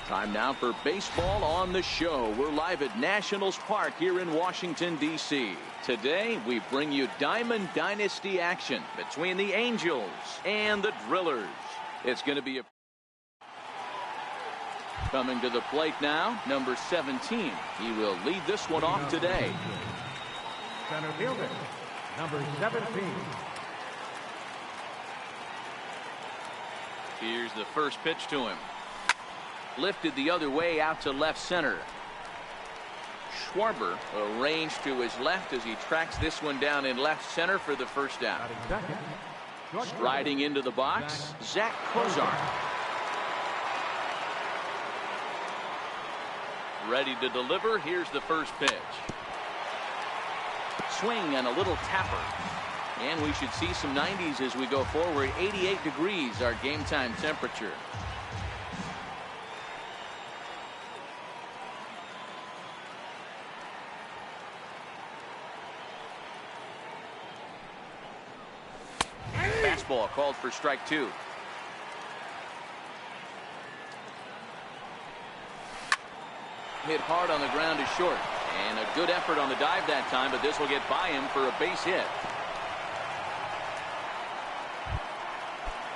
Time now for baseball on the show. We're live at Nationals Park here in Washington, D.C. Today, we bring you Diamond Dynasty action between the Angels and the Drillers. It's going to be coming to the plate now, number 17. He will lead this one off today. Center fielder, number 17. Here's the first pitch to him. Lifted the other way out to left center. Schwarber arranged to his left as he tracks this one down in left center for the first out. Striding into the box, Zach Cozart. Ready to deliver. Here's the first pitch. Swing and a little tapper. And we should see some 90s as we go forward. 88 degrees our game time temperature. Fastball called for strike two. Hit hard on the ground is short. And a good effort on the dive that time, but this will get by him for a base hit.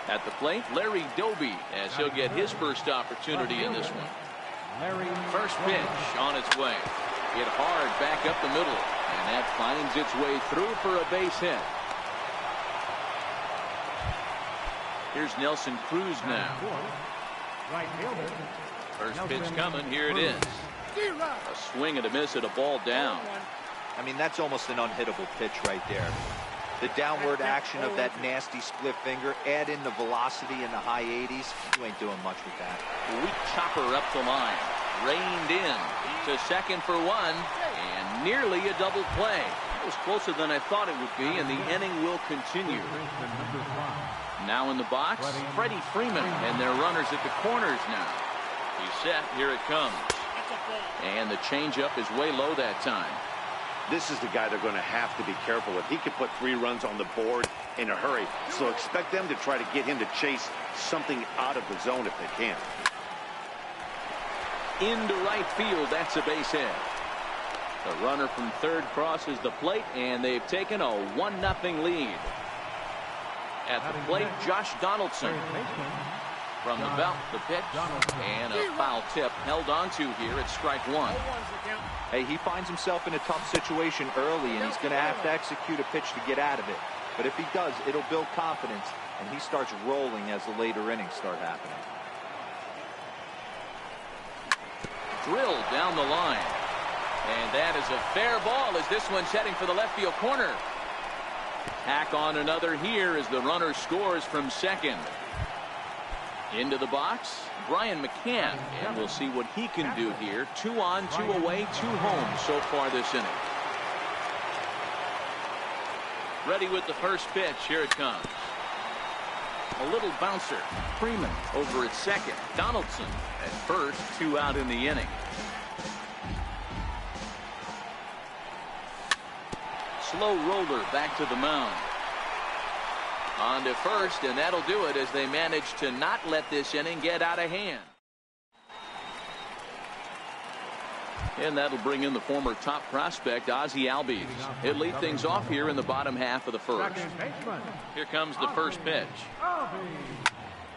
At the plate, Larry Doby, as he'll get his first opportunity in this one. First pitch on its way. Hit hard back up the middle, and that finds its way through for a base hit. Here's Nelson Cruz now. First pitch coming. Here it is. A swing and a miss at a ball down. I mean, that's almost an unhittable pitch right there. The downward action of that nasty split finger, add in the velocity in the high 80s, you ain't doing much with that. Weak chopper up the line. Reined in to second for one, and nearly a double play. It was closer than I thought it would be, and the inning will continue. Now in the box, Freddie Freeman, and their runners at the corners now. He's set. Here it comes. And the changeup is way low that time. This is the guy they're going to have to be careful with. He could put 3 runs on the board in a hurry. So expect them to try to get him to chase something out of the zone if they can. Into right field. That's a base hit. The runner from third crosses the plate, and they've taken a 1-0 lead. At the plate, Josh Donaldson. From the belt, the pitch, and a foul tip held on to here at strike one. Hey, he finds himself in a tough situation early, and he's going to have to execute a pitch to get out of it. But if he does, it'll build confidence, and he starts rolling as the later innings start happening. Drilled down the line. And that is a fair ball as this one's heading for the left field corner. Tack on another here as the runner scores from second. Into the box, Brian McCann, and we'll see what he can do here. 2 on, 2 away, 2 home so far this inning. Ready with the first pitch. Here it comes. A little bouncer. Freeman over at second. Donaldson at first. 2 out in the inning. Slow roller back to the mound. On to first, and that'll do it as they manage to not let this inning get out of hand. And that'll bring in the former top prospect, Ozzie Albies. He'll lead things off here in the bottom half of the first. Here comes the first pitch.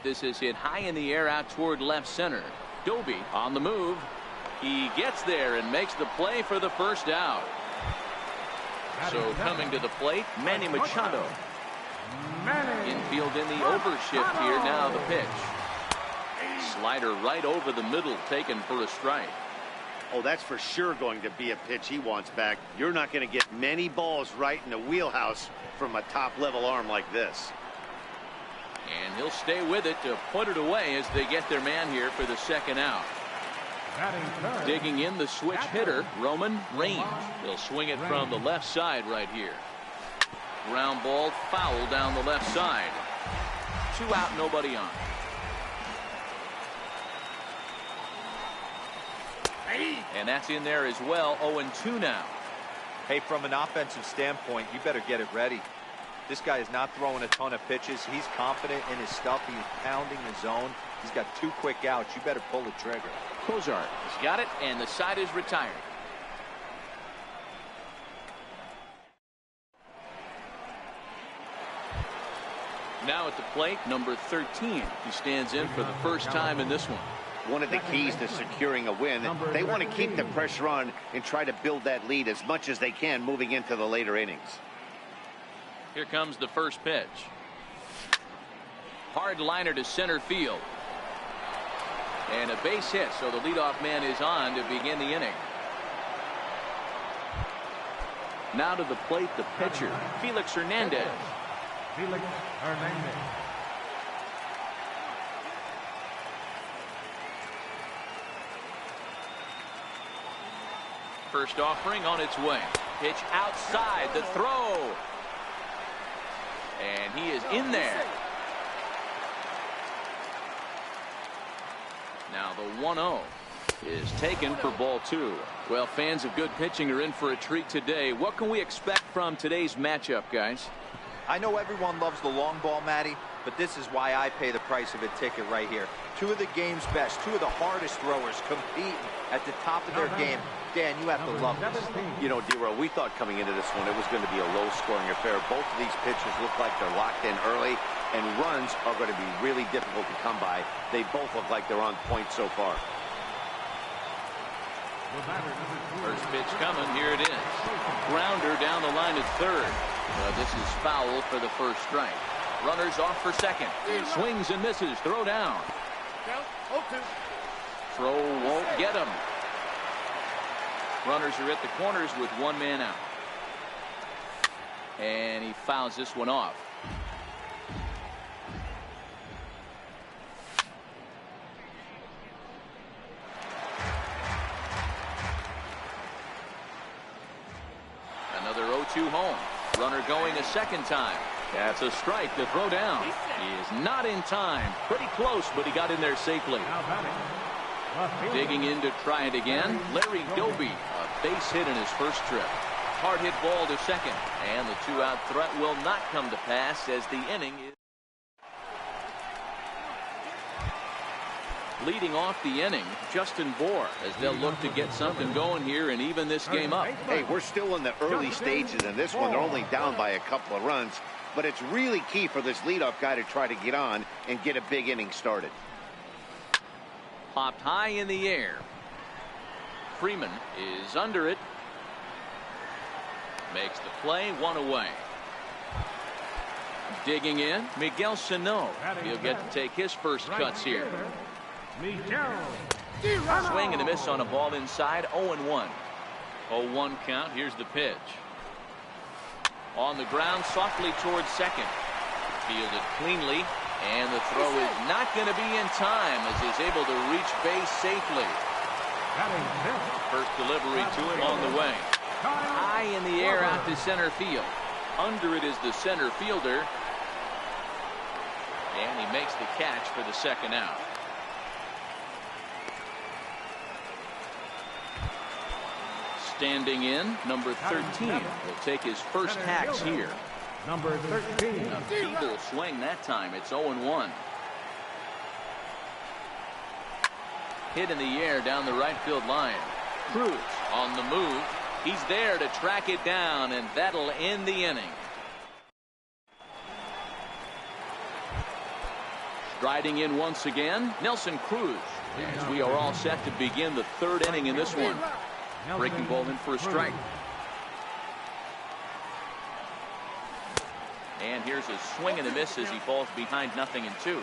This is hit high in the air out toward left center. Doby on the move. He gets there and makes the play for the first out. So coming to the plate, Manny Machado. Infield in the overshift here. Now the pitch. Slider right over the middle, taken for a strike. Oh, that's for sure going to be a pitch he wants back. You're not going to get many balls right in the wheelhouse from a top-level arm like this. And he'll stay with it to put it away as they get their man here for the second out. Digging in the switch hitter, Roman Reigns. He'll swing it from the left side right here. Ground ball foul down the left side. 2 out, nobody on. And that's in there as well. 0-2 now. Hey, from an offensive standpoint, you better get it ready. This guy is not throwing a ton of pitches. He's confident in his stuff. He's pounding the zone. He's got 2 quick outs. You better pull the trigger. Cozart has got it, and the side is retired. Now at the plate, number 13. He stands in for the first time in this one. One of the keys to securing a win, they want to keep the pressure on and try to build that lead as much as they can moving into the later innings. Here comes the first pitch. Hard liner to center field. And a base hit, so the leadoff man is on to begin the inning. Now to the plate, the pitcher, Felix Hernandez. Felix Hernandez. First offering on its way. Pitch outside, the throw. And he is in there. Now the 1-0 is taken for ball 2. Well, fans of good pitching are in for a treat today. What can we expect from today's matchup, guys? I know everyone loves the long ball, Matty, but this is why I pay the price of a ticket right here. 2 of the game's best, 2 of the hardest throwers competing at the top of their game. Dan, you have to love this. You know, D-Roll, we thought coming into this one it was going to be a low-scoring affair. Both of these pitchers look like they're locked in early, and runs are going to be really difficult to come by. They both look like they're on point so far. First pitch coming. Here it is. Grounder down the line at third. This is foul for the first strike. Runners off for second. Swings and misses. Throw down. Throw won't get him. Runners are at the corners with 1 man out. And he fouls this one off. Another 0-2 home. Runner going a second time. That's a strike to throw down. He is not in time. Pretty close, but he got in there safely. Digging in to try it again. Larry Doby, a base hit in his first trip. Hard hit ball to second. And the 2-out threat will not come to pass as the inning is. Leading off the inning, Justin Bour, as they'll look to get something going here and even this game up. Hey, we're still in the early stages in this one. They're only down by a couple of runs, but it's really key for this leadoff guy to try to get on and get a big inning started. Popped high in the air. Freeman is under it. Makes the play, 1 away. Digging in, Miguel Sano. He'll get to take his first cuts here. Swing and a miss on a ball inside. 0-1. 0-1 count. Here's the pitch. On the ground, softly towards second. Fielded cleanly, and the throw is not going to be in time as he's able to reach base safely. First delivery to him on the way. High in the air out to center field. Under it is the center fielder. And he makes the catch for the second out. Standing in, number 13 will take his first hacks here. Number 13. A feeble swing that time. It's 0-1. Hit in the air down the right field line. Cruz on the move. He's there to track it down, and that'll end the inning. Striding in once again, Nelson Cruz. As we are all set to begin the 3rd inning in this one. Breaking ball in for a strike. And here's a swing and a miss as he falls behind 0-2.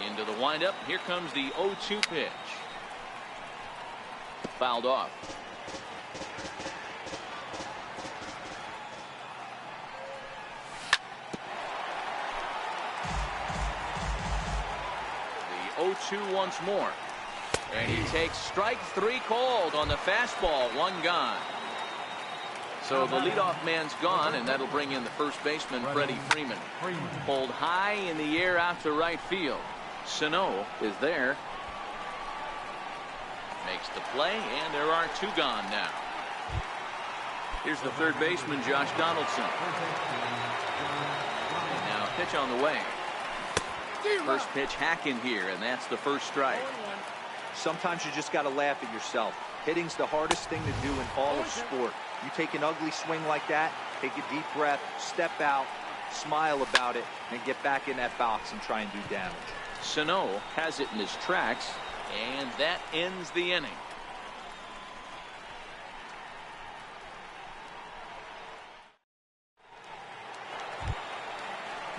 Into the windup. Here comes the 0-2 pitch. Fouled off. The 0-2 once more. And he takes strike 3 called on the fastball. 1 gone. So the leadoff man's gone, and that'll bring in the first baseman, Freddie Freeman. Pulled high in the air out to right field. Sano is there. Makes the play, and there are 2 gone now. Here's the third baseman, Josh Donaldson. Pitch on the way. First pitch hacking here, and that's the first strike. Sometimes you just got to laugh at yourself. Hitting's the hardest thing to do in all of sport. You take an ugly swing like that, take a deep breath, step out, smile about it, and get back in that box and try and do damage. Sano has it in his tracks, and that ends the inning.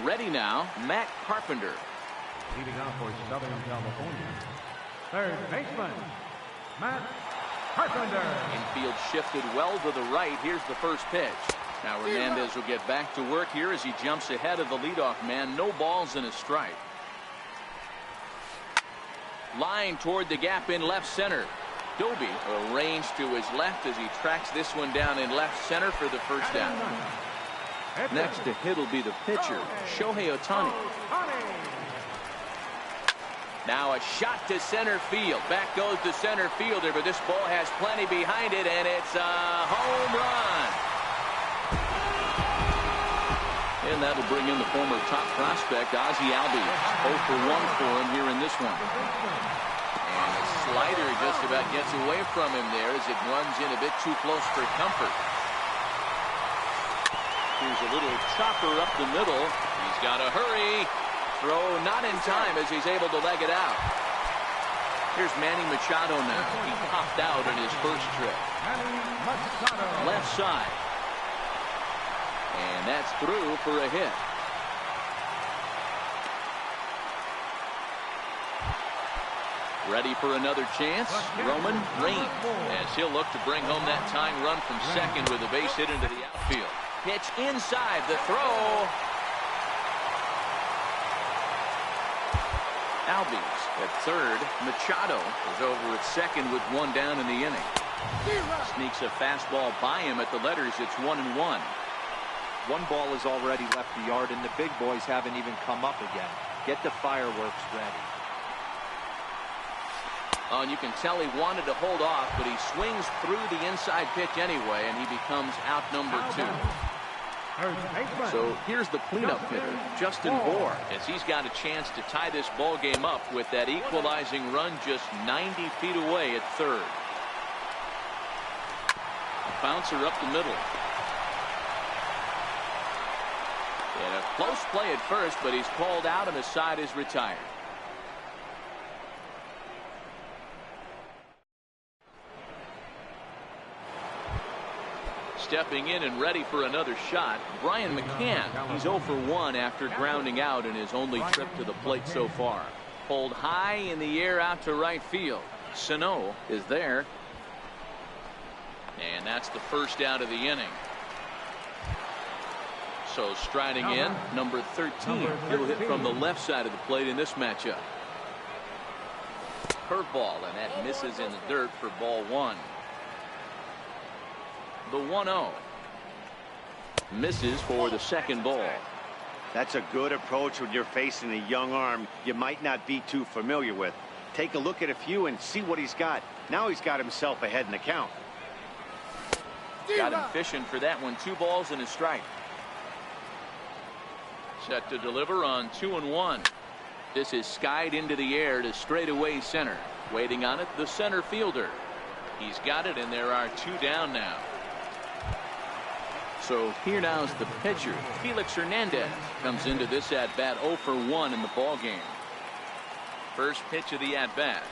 Ready now, Matt Carpenter. Leading off for Southern California, third baseman, Matt Carpenter. Infield shifted well to the right. Here's the first pitch. Now Hernandez will get back to work here as he jumps ahead of the leadoff man. No balls and a strike. Line toward the gap in left center. Doby arranged to his left as he tracks this one down in left center for the first down. Next to hit will be the pitcher, Shohei Ohtani. Now a shot to center field. Back goes the center fielder, but this ball has plenty behind it, and it's a home run. And that'll bring in the former top prospect, Ozzie Albies. 0 for 1 for him here in this one. And a slider just about gets away from him there as it runs in a bit too close for comfort. Here's a little chopper up the middle. He's got to hurry. Throw not in time as he's able to leg it out. Here's Manny Machado now. He popped out in his first trip. Left side. And that's through for a hit. Ready for another chance? Roman Reigns, as he'll look to bring home that tying run from second with a base hit into the outfield. Pitch inside, the throw. Albies at third. Machado is over at second with one down in the inning. Sneaks a fastball by him at the letters. It's 1-1. One ball has already left the yard, and the big boys haven't even come up again. Get the fireworks ready. Oh, and you can tell he wanted to hold off, but he swings through the inside pitch anyway, and he becomes out number 2. So here's the cleanup hitter, Justin Bour, as he's got a chance to tie this ball game up with that equalizing run just 90 feet away at third. A bouncer up the middle. And a close play at first, but he's called out and the side is retired. Stepping in and ready for another shot, Brian McCann. He's 0 for 1 after grounding out in his only trip to the plate so far. Pulled high in the air out to right field. Sano is there. And that's the first out of the inning. So striding in, number 13. He'll hit from the left side of the plate in this matchup. Curveball, and that misses in the dirt for ball 1. The 1-0. Misses for the second ball. That's a good approach when you're facing a young arm you might not be too familiar with. Take a look at a few and see what he's got. Now he's got himself ahead in the count. Got him fishing for that one. 2 balls and a strike. Set to deliver on 2-1. This is skied into the air to straightaway center. Waiting on it, the center fielder. He's got it, and there are 2 down now. So here now is the pitcher, Felix Hernandez, comes into this at-bat 0 for 1 in the ball game. First pitch of the at-bat.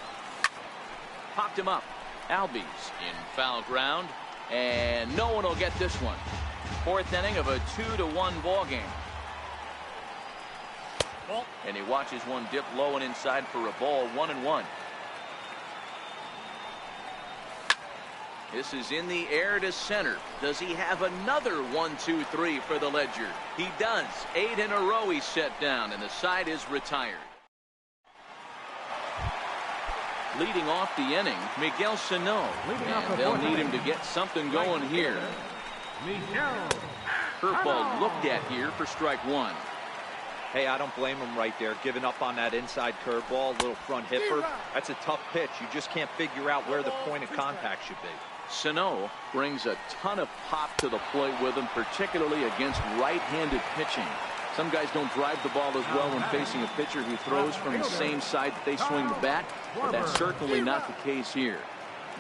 Popped him up. Albies in foul ground, and no one will get this one. 4th inning of a 2-1 ball game. And he watches one dip low and inside for a ball. 1-1. This is in the air to center. Does he have another 1-2-3 for the Ledger? He does. 8 in a row he's set down, and the side is retired. Leading off the inning, Miguel Sano. And they'll need him to get something going here. Curveball looked at here for strike 1. Hey, I don't blame him right there. Giving up on that inside curveball, little front hipper. That's a tough pitch. You just can't figure out where the point of contact should be. Sano brings a ton of pop to the plate with him, particularly against right-handed pitching. Some guys don't drive the ball as well when facing a pitcher who throws from the same side that they swing the bat, but that's certainly not the case here.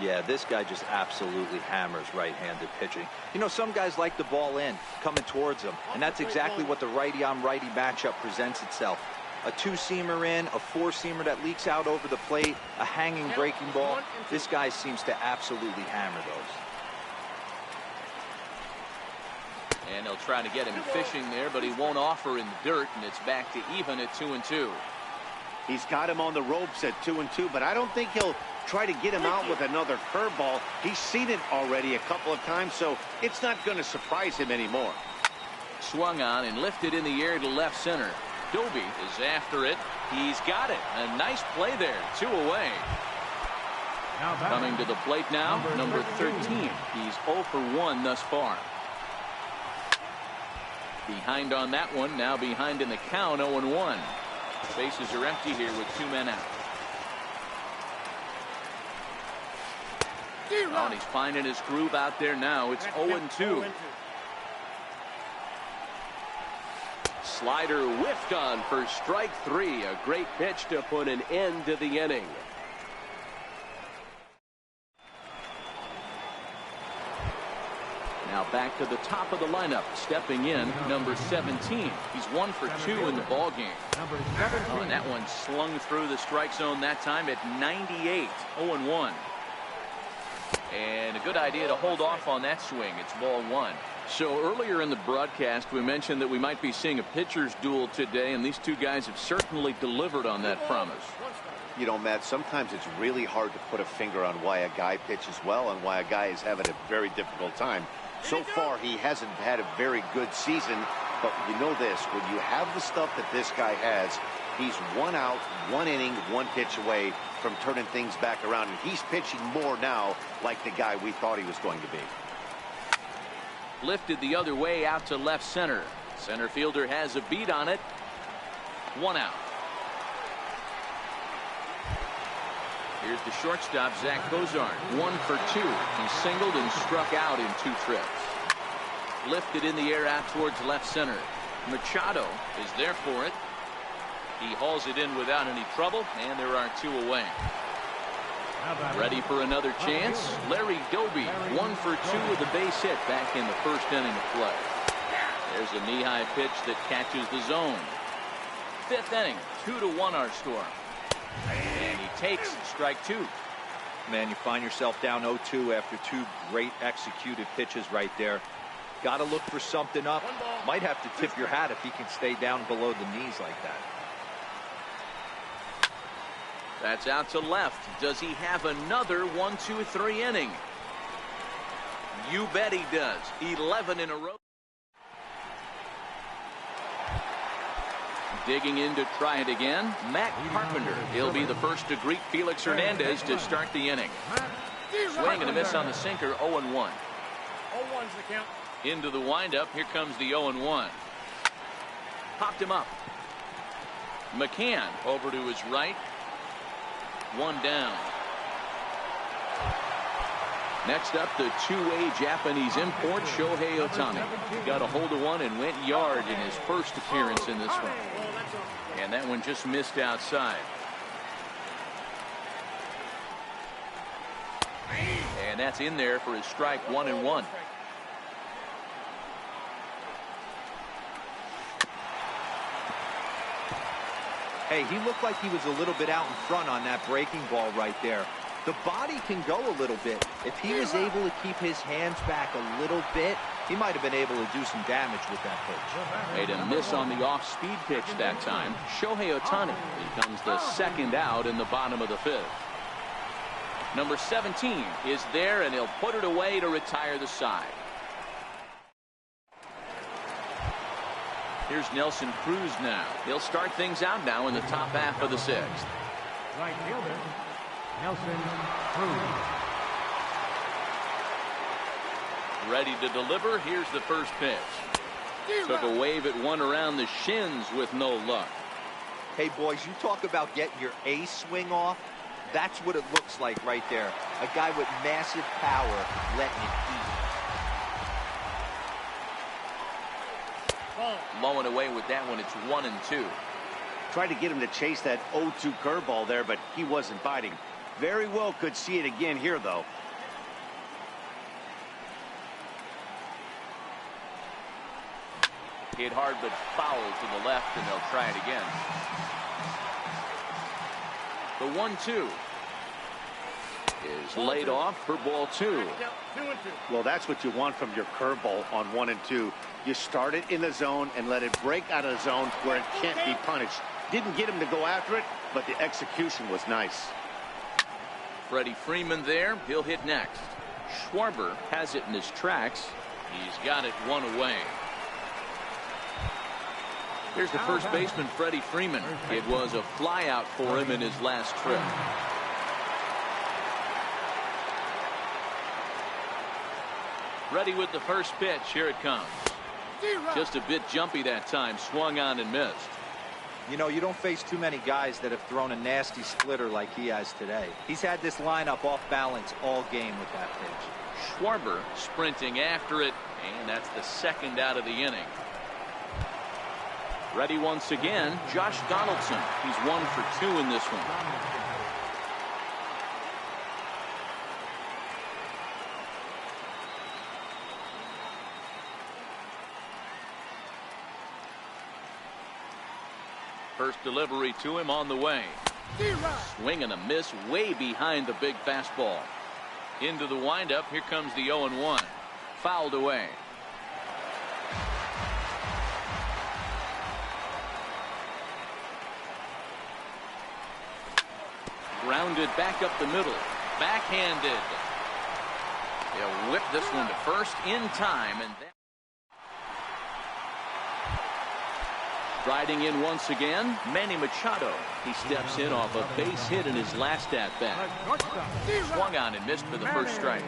Yeah, this guy just absolutely hammers right-handed pitching. You know, some guys like the ball in, coming towards them, and that's exactly what the righty-on-righty matchup presents itself. A two-seamer in, a four-seamer that leaks out over the plate, a hanging breaking ball. This guy seems to absolutely hammer those. And they'll try to get him fishing there, but he won't offer in the dirt, and it's back to even at 2-2. He's got him on the ropes at 2-2, but I don't think he'll try to get him out with another curveball. He's seen it already a couple of times, so it's not going to surprise him anymore. Swung on and lifted in the air to left center. Doby is after it. He's got it. A nice play there. 2 away. Coming to the plate now, number 13. He's 0 for 1 thus far. Behind on that one, now behind in the count, 0-1. Bases are empty here with 2 men out. Oh, and he's finding his groove out there now. It's 0-2. Slider whiffed on for strike 3. A great pitch to put an end to the inning. Now back to the top of the lineup. Stepping in, number 17. He's 1 for 2 in the ball game. Oh, and that one slung through the strike zone that time at 98. 0-1. And a good idea to hold off on that swing. It's ball 1. So earlier in the broadcast, we mentioned that we might be seeing a pitcher's duel today, and these two guys have certainly delivered on that promise. You know, Matt, sometimes it's really hard to put a finger on why a guy pitches well and why a guy is having a very difficult time. So far, he hasn't had a very good season, but you know this, when you have the stuff that this guy has, he's 1 out, 1 inning, 1 pitch away from turning things back around, and he's pitching more now like the guy we thought he was going to be. Lifted the other way out to left center. Center fielder has a beat on it. 1 out. Here's the shortstop, Zach Cozart. 1 for 2. He singled and struck out in 2 trips. Lifted in the air out towards left center. Machado is there for it. He hauls it in without any trouble, and there are 2 away. Ready for another chance. Larry Doby, 1 for 2 with a base hit back in the first inning of play. There's a knee-high pitch that catches the zone. 5th inning, 2-1 our score. And he takes strike 2. Man, you find yourself down 0-2 after 2 great executed pitches right there. Got to look for something up. Might have to tip your hat if he can stay down below the knees like that. That's out to left. Does he have another 1-2-3 inning? You bet he does. 11 in a row. Digging in to try it again, Matt Carpenter. He'll be the first to greet Felix Hernandez to start the inning. Swing and a miss on the sinker, 0-1. 0-1's the count. Into the windup, here comes the 0-1. Popped him up. McCann over to his right. 1 down. Next up, the two-way Japanese import, Shohei Ohtani. Got a hold of one and went yard in his first appearance in this one. And that one just missed outside. And that's in there for his strike 1-1. Hey, he looked like he was a little bit out in front on that breaking ball right there. The body can go a little bit. If he was able to keep his hands back a little bit, he might have been able to do some damage with that pitch. Made a miss on the off-speed pitch that time. Shohei Ohtani becomes the second out in the bottom of the 5th. Number 17 is there, and he'll put it away to retire the side. Here's Nelson Cruz now. He'll start things out now in the top half of the 6th. Right fielder, Nelson Cruz. Ready to deliver. Here's the first pitch. Took a wave at one around the shins with no luck. Hey, boys, you talk about getting your A swing off. That's what it looks like right there. A guy with massive power letting it eat. wrong. Low and away with that one. It's 1-2. Tried to get him to chase that 0-2 curveball there, but he wasn't biting. Very well could see it again here, though. Hit hard but foul to the left, and they'll try it again. The 1-2 is laid off for ball 2. 2-2. Well, that's what you want from your curveball on 1 and 2. You start it in the zone and let it break out of the zone where it can't be punished. Didn't get him to go after it, but the execution was nice. Freddie Freeman there. He'll hit next. Schwarber has it in his tracks. He's got it 1 away. Here's the first baseman, Freddie Freeman. It was a flyout for him in his last trip. Ready with the first pitch. Here it comes. Just a bit jumpy that time. Swung on and missed. You know, you don't face too many guys that have thrown a nasty splitter like he has today. He's had this lineup off balance all game with that pitch. Schwarber sprinting after it, and that's the second out of the inning. Ready once again, Josh Donaldson. He's 1 for 2 in this one. First delivery to him on the way. Swing and a miss way behind the big fastball. Into the windup. Here comes the 0-1. Fouled away. Grounded back up the middle. Backhanded. They'll whip this one to first in time. And that riding in once again, Manny Machado. He steps in off a base hit in his last at-bat. Swung on and missed for the first strike.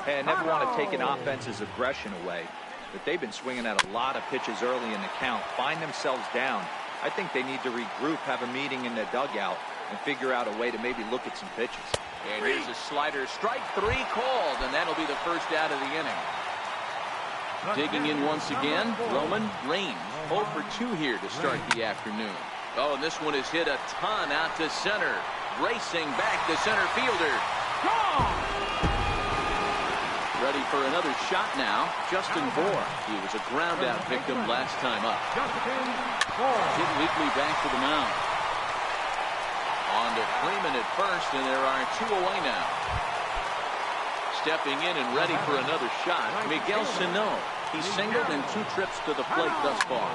Hey, I never want to take an offense's aggression away, but they've been swinging at a lot of pitches early in the count. Find themselves down. I think they need to regroup, have a meeting in the dugout, and figure out a way to maybe look at some pitches. And here's a slider. Strike 3 called, and that'll be the first out of the inning. Digging in once again, Roman Reigns. 0 for 2 here to start the afternoon. Oh, and this one is hit a ton out to center. Racing back the center fielder. Gone! Ready for another shot now, Justin Bour. He was a ground-out victim last time up. Hit weakly back to the mound. On to Freeman at first, and there are 2 away now. Stepping in and ready for another shot, Miguel Sano. He's singled in 2 trips to the plate thus far.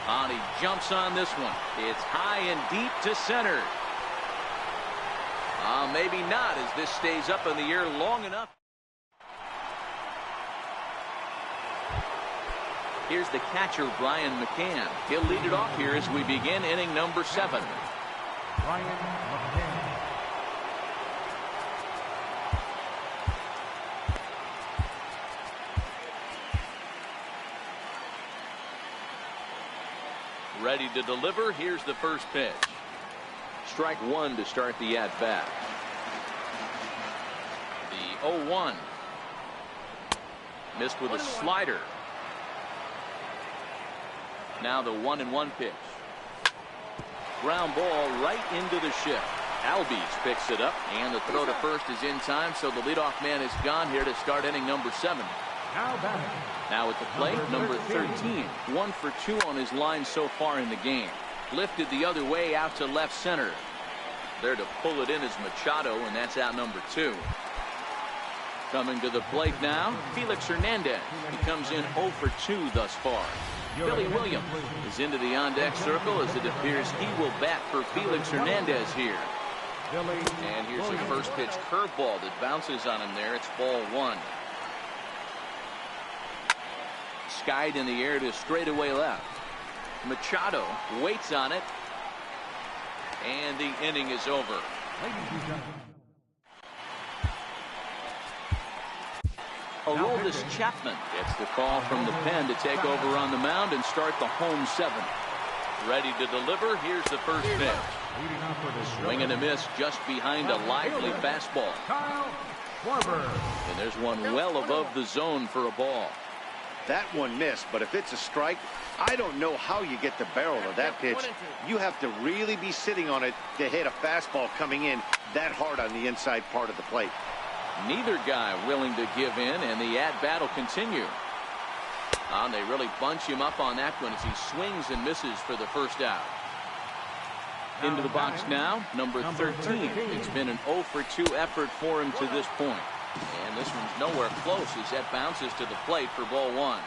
And he jumps on this one. It's high and deep to center. Maybe not, as this stays up in the air long enough. Here's the catcher, Brian McCann. He'll lead it off here as we begin inning number 7. Brian McCann. Ready to deliver. Here's the first pitch. Strike 1 to start the at-bat. The 0-1. Missed with a slider. Now the 1-1 pitch. Ground ball right into the shift. Albies picks it up, and the throw to first is in time, so the leadoff man is gone here to start inning number 7. Now at the plate, number 13. 1 for 2 on his line so far in the game. Lifted the other way out to left center. There to pull it in is Machado, and that's out number 2. Coming to the plate now, Felix Hernandez. He comes in 0 for 2 thus far. Billy Williams is into the on-deck circle as it appears he will bat for Felix Hernandez here. And here's the first pitch curveball that bounces on him there. It's ball 1. Skied in the air to straightaway left. Machado waits on it. And the inning is over. Aroldis Chapman gets the call from the pen to take over on the mound and start the home 7. Ready to deliver. Here's the first pitch. Swing and a miss just behind a lively fastball. And there's one well above the zone for a ball. That one missed, but if it's a strike, I don't know how you get the barrel of that pitch. You have to really be sitting on it to hit a fastball coming in that hard on the inside part of the plate. Neither guy willing to give in, and the at-bat will continue. And they really bunch him up on that one as he swings and misses for the first out. Into the box now, number 13. It's been an 0 for 2 effort for him to this point. And this one's nowhere close as that bounces to the plate for ball 1.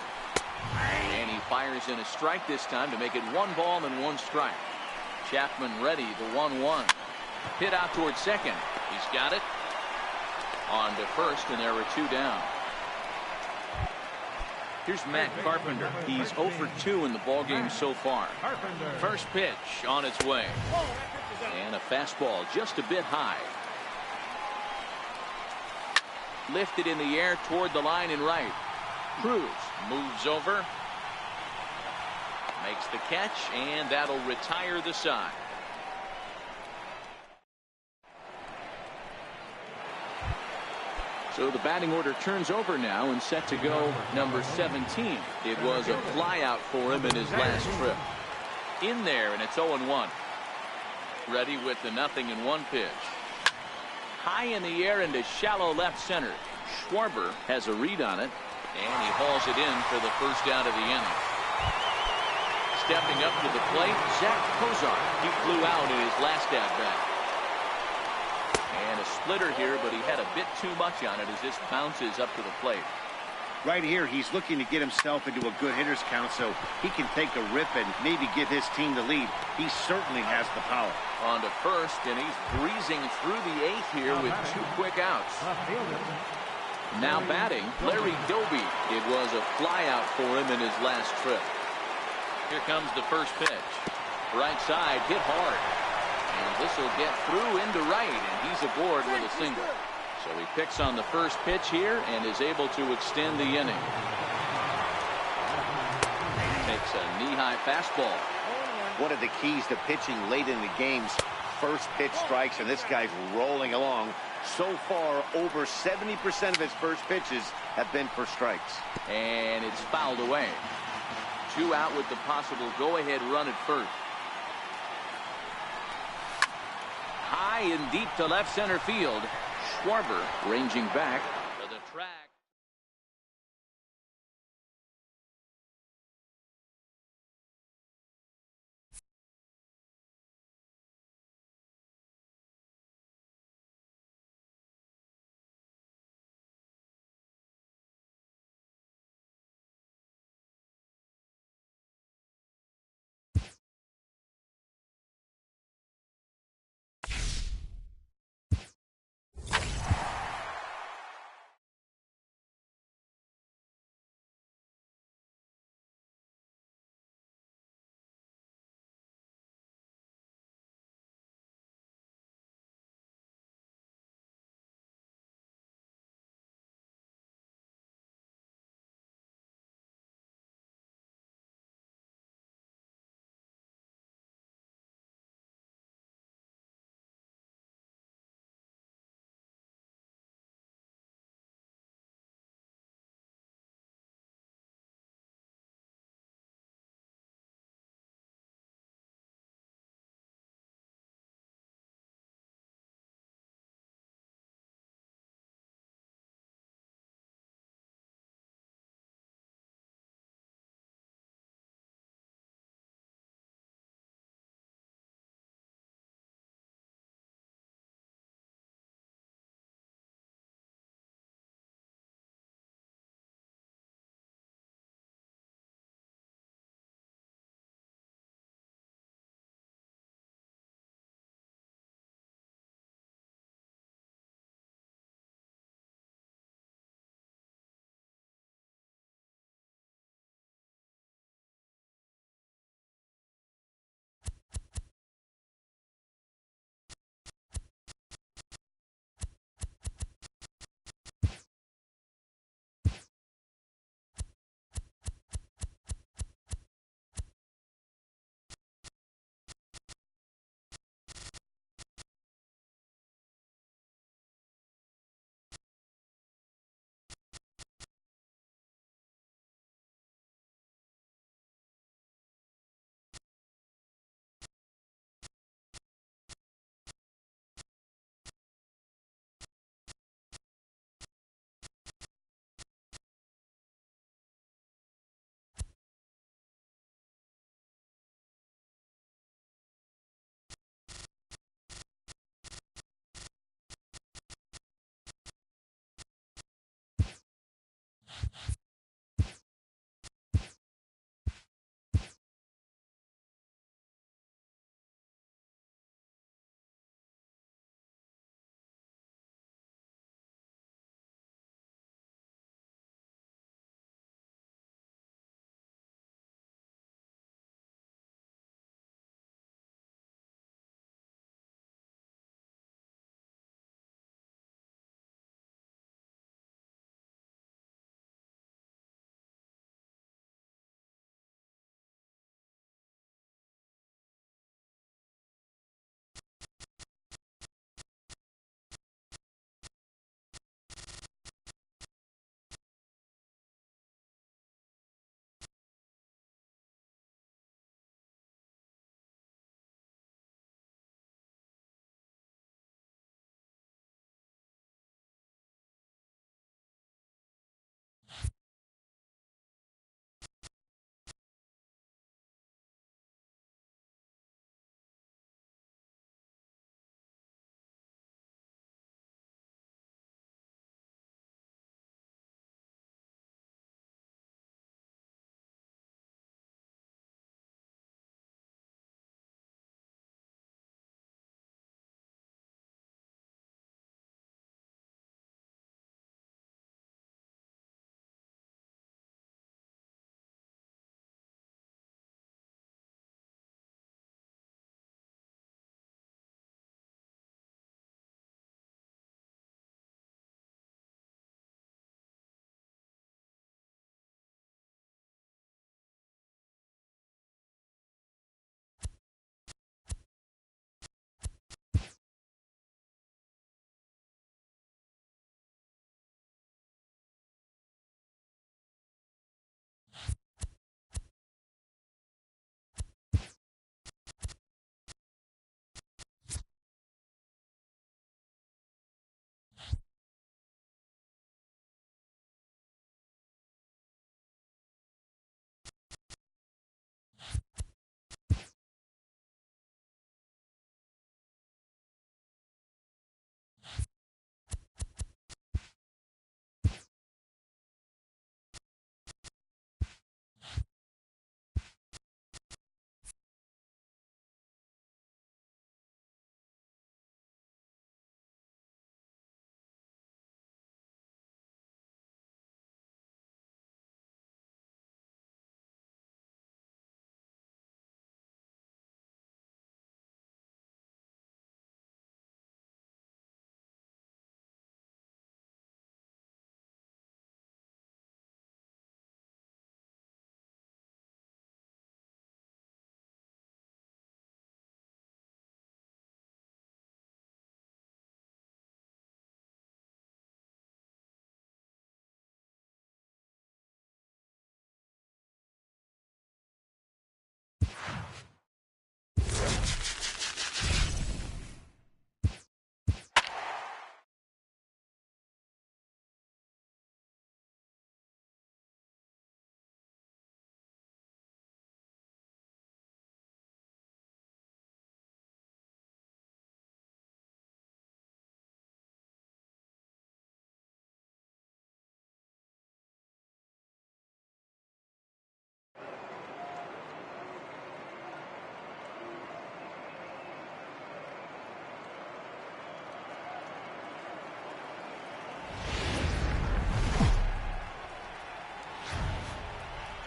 And he fires in a strike this time to make it 1 ball and 1 strike. Chapman ready, the 1-1. Hit out towards second. He's got it. On to first, and there are 2 down. Here's Matt Carpenter. He's 0 for 2 in the ballgame so far. First pitch on its way. And a fastball just a bit high. Lifted in the air toward the line and right. Cruz moves over. Makes the catch, and that'll retire the side. So the batting order turns over now and set to go number 17. It was a flyout for him in his last trip. In there, and it's 0-1. Ready with the 0-1 pitch. High in the air into shallow left center. Schwarber has a read on it, and he hauls it in for the first out of the inning. Stepping up to the plate, Zach Kozar. He flew out in his last at-bat. And a splitter here, but he had a bit too much on it as this bounces up to the plate. Right here, he's looking to get himself into a good hitter's count so he can take a rip and maybe give his team the lead. He certainly has the power. On to first, and he's breezing through the 8th here with 2 quick outs. Now batting, Larry Doby. It was a flyout for him in his last trip. Here comes the first pitch. Right side, hit hard. And this will get through into right, and he's aboard with a single. So he picks on the first pitch here and is able to extend the inning. Takes a knee-high fastball. One of the keys to pitching late in the games, first pitch strikes, and this guy's rolling along. So far, over 70% of his first pitches have been for strikes. And it's fouled away. 2 out with the possible go-ahead run at first. High and deep to left center field. Schwarber ranging back to the track.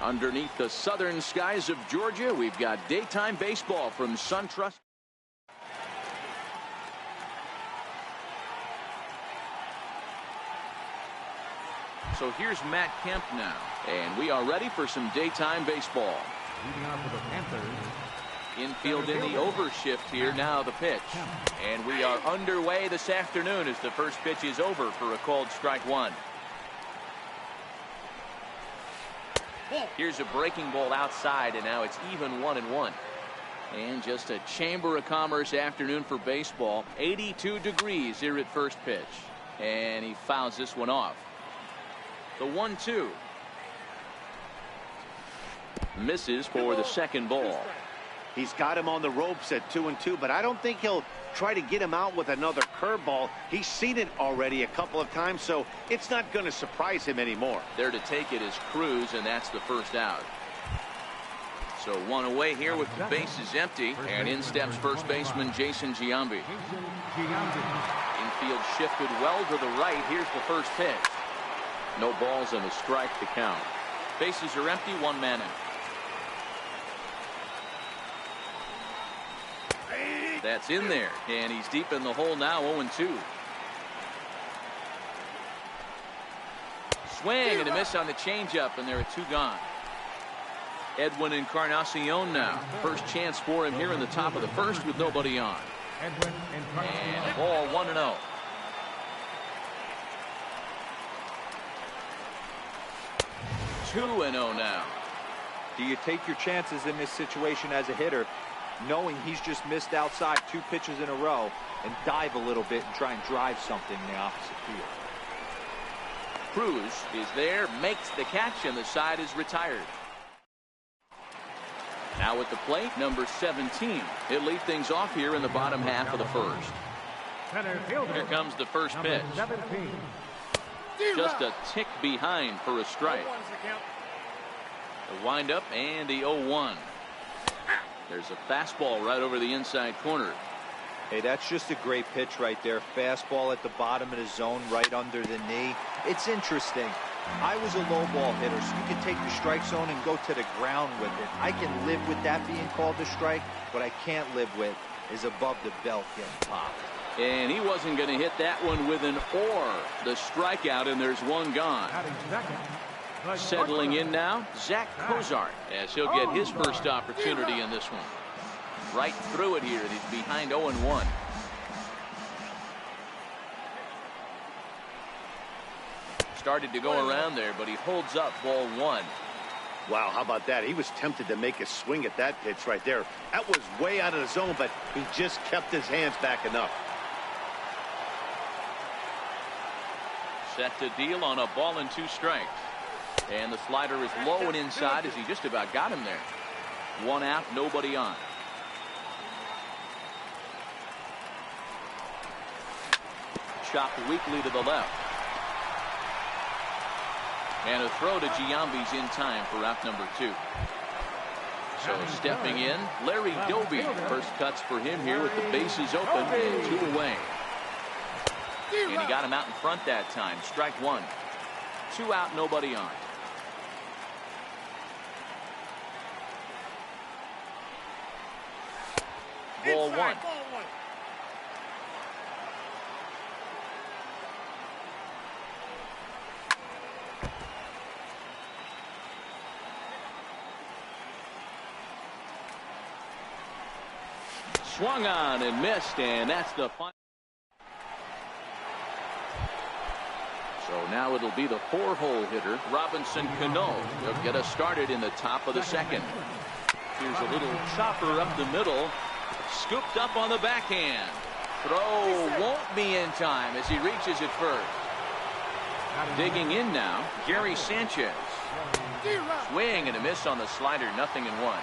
Underneath the southern skies of Georgia, we've got daytime baseball from SunTrust. So here's Matt Kemp now, and we are ready for some daytime baseball. Leading off for the Panthers. Infield in the overshift here. Now the pitch. And we are underway this afternoon as the first pitch is over for a called strike one. Here's a breaking ball outside, and now it's even 1-1. And just a Chamber of Commerce afternoon for baseball. 82 degrees here at first pitch. And he fouls this one off. The 1-2. Misses for the second ball. He's got him on the ropes at 2-2, but I don't think he'll try to get him out with another curveball. He's seen it already a couple of times, so it's not going to surprise him anymore. There to take it is Cruz, and that's the first out. So one away here with the bases empty, and in steps first baseman Jason Giambi. Infield shifted well to the right. Here's the first pitch. No balls and a strike to count. Bases are empty, one man out. That's in there, and he's deep in the hole now. 0-2. Swing and a miss on the changeup, and there are two gone. Edwin Encarnacion now. First chance for him here in the top of the first with nobody on. And ball 1-0. Two 2-0 now. Do you take your chances in this situation as a hitter, knowing he's just missed outside 2 pitches in a row, and dive a little bit and try and drive something in the opposite field? Cruz is there, makes the catch, and the side is retired. Now at the plate, number 17. He'll lead things off here in the bottom half of the first. Here comes the first pitch. Just a tick behind for a strike. The windup and the 0-1. There's a fastball right over the inside corner. Hey, that's just a great pitch right there. Fastball at the bottom of the zone, right under the knee. It's interesting. I was a low ball hitter, so you can take the strike zone and go to the ground with it. I can live with that being called a strike. What I can't live with is above the belt getting popped. And he wasn't going to hit that one with an or. The strikeout, and there's one gone. Settling in now, Zach Cozart, as he'll get his first opportunity in this one. Right through it here. He's behind 0-1. Started to go around there, but he holds up ball 1. Wow, how about that? He was tempted to make a swing at that pitch right there. That was way out of the zone, but he just kept his hands back enough. Set to deal on a ball and 2 strikes. And the slider is low and inside as he just about got him there. 1 out, nobody on. Chopped weakly to the left. And a throw to Giambi's in time for out number 2. So stepping in, Larry Doby. First cuts for him here with the bases open and 2 away. And he got him out in front that time. Strike 1. 2 out, nobody on. Ball 1. Swung on and missed, and that's the final. So now it'll be the 4-hole hitter, Robinson Cano. He'll get us started in the top of the second. Here's a little chopper up the middle. Scooped up on the backhand. Throw won't be in time as he reaches it first. Digging in now, Gary Sanchez. Swing and a miss on the slider, 0-1.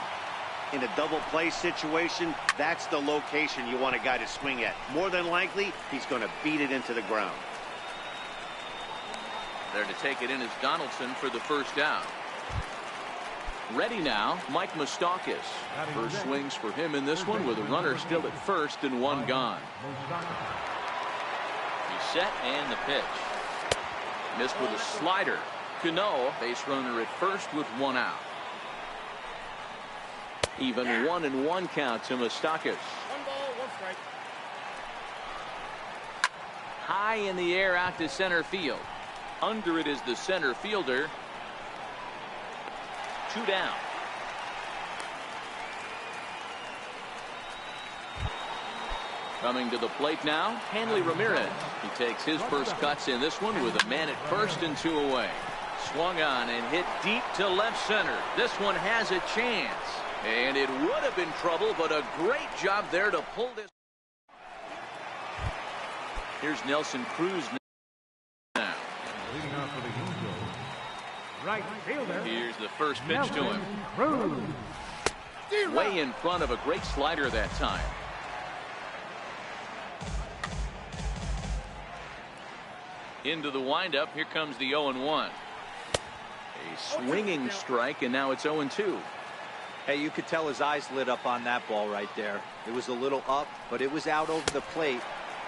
In a double play situation, that's the location you want a guy to swing at. More than likely, he's going to beat it into the ground. There to take it in is Donaldson for the first out. Ready now, Mike Moustakas. First swings for him in this one with a runner still at first and 1 gone. He's set and the pitch. Missed with a slider. Cano, base runner at first with 1 out. Even 1-1 count to Moustakas. 1 ball, 1 strike. High in the air out to center field. Under it is the center fielder. 2 down. Coming to the plate now, Hanley Ramirez. He takes his first cuts in this one with a man at first and 2 away. Swung on and hit deep to left center. This one has a chance. And it would have been trouble, but a great job there to pull this. Here's Nelson Cruz now. Leading off for the Angels, right fielder. Here's the first pitch to him. Cruz. Way in front of a great slider that time. Into the windup. Here comes the 0-1. A swinging strike, and now it's 0-2. Hey, you could tell his eyes lit up on that ball right there. It was a little up, but it was out over the plate.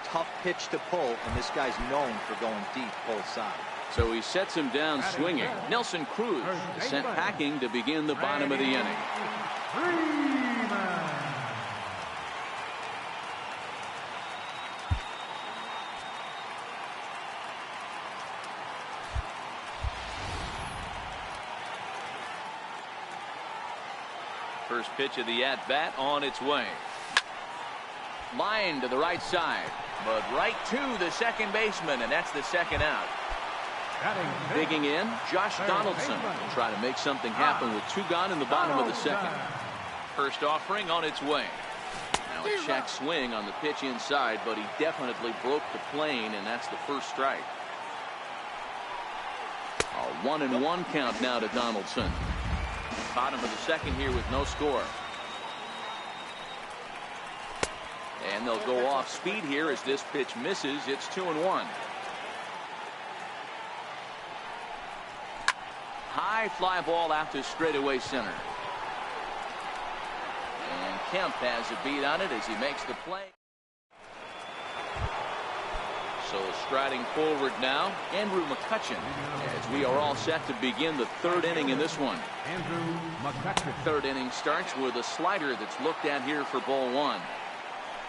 Tough pitch to pull, and this guy's known for going deep both sides. So he sets him down swinging. Nelson Cruz is sent packing to begin the bottom of the inning. First pitch of the at-bat on its way. Line to the right side, but right to the second baseman, and that's the second out. Digging in, Josh Donaldson will try to make something happen with 2 gone in the bottom of the second. First offering on its way. Now a check swing on the pitch inside, but he definitely broke the plane, and that's the first strike. A 1-1 count now to Donaldson. Bottom of the second here with no score. And they'll go off speed here as this pitch misses. It's 2-1. High fly ball out to straightaway center. And Kemp has a beat on it as he makes the play. So striding forward now, Andrew McCutchen, as we are all set to begin the 3rd inning in this one. Andrew McCutchen. 3rd inning starts with a slider that's looked at here for ball 1.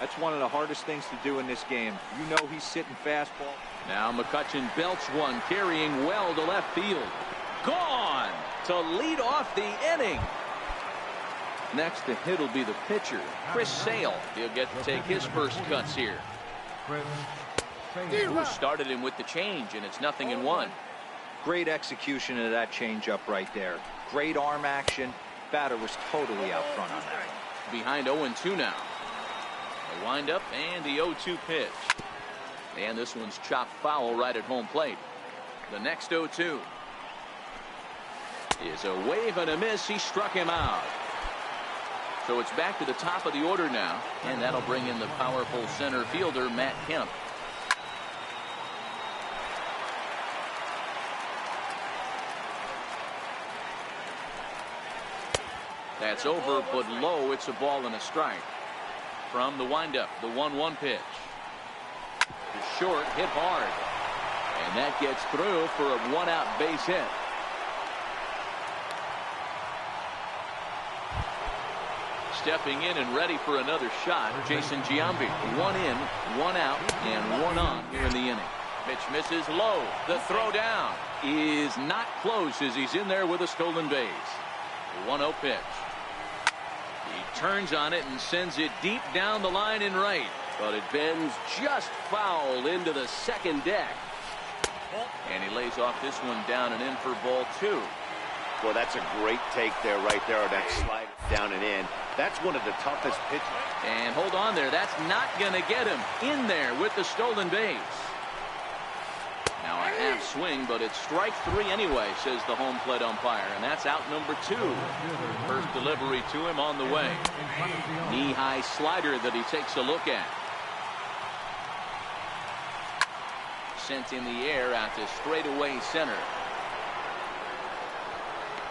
That's one of the hardest things to do in this game. You know he's sitting fastball. Now McCutchen belts one, carrying well to left field. Gone to lead off the inning. Next to hit will be the pitcher, Chris Sale. He'll get to take his first cuts here. Who started him with the change, and it's 0-1. Great execution of that changeup right there. Great arm action. Batter was totally out front on that. Behind 0-2 now. A windup and the 0-2 pitch. And this one's chopped foul right at home plate. The next 0-2 is a wave and a miss. He struck him out. So it's back to the top of the order now, and that'll bring in the powerful center fielder, Matt Kemp. That's over, but low. It's a ball and a strike. From the windup, the 1-1 pitch. The short, hit hard. And that gets through for a 1-out base hit. Stepping in and ready for another shot, Jason Giambi. 1 in, 1 out, and 1 on here in the inning. Pitch misses low. The throw down is not close as he's in there with a stolen base. 1-0 pitch. He turns on it and sends it deep down the line in right, but it bends just foul into the second deck. And he lays off this one down and in for ball 2. Well, that's a great take there, right there, on that slide down and in. That's one of the toughest pitches. And hold on there. That's not going to get him in there with the stolen base. Now a half swing, but it's strike 3 anyway, says the home plate umpire. And that's out number 2. First delivery to him on the way. Knee-high slider that he takes a look at. Sent in the air out to straightaway center.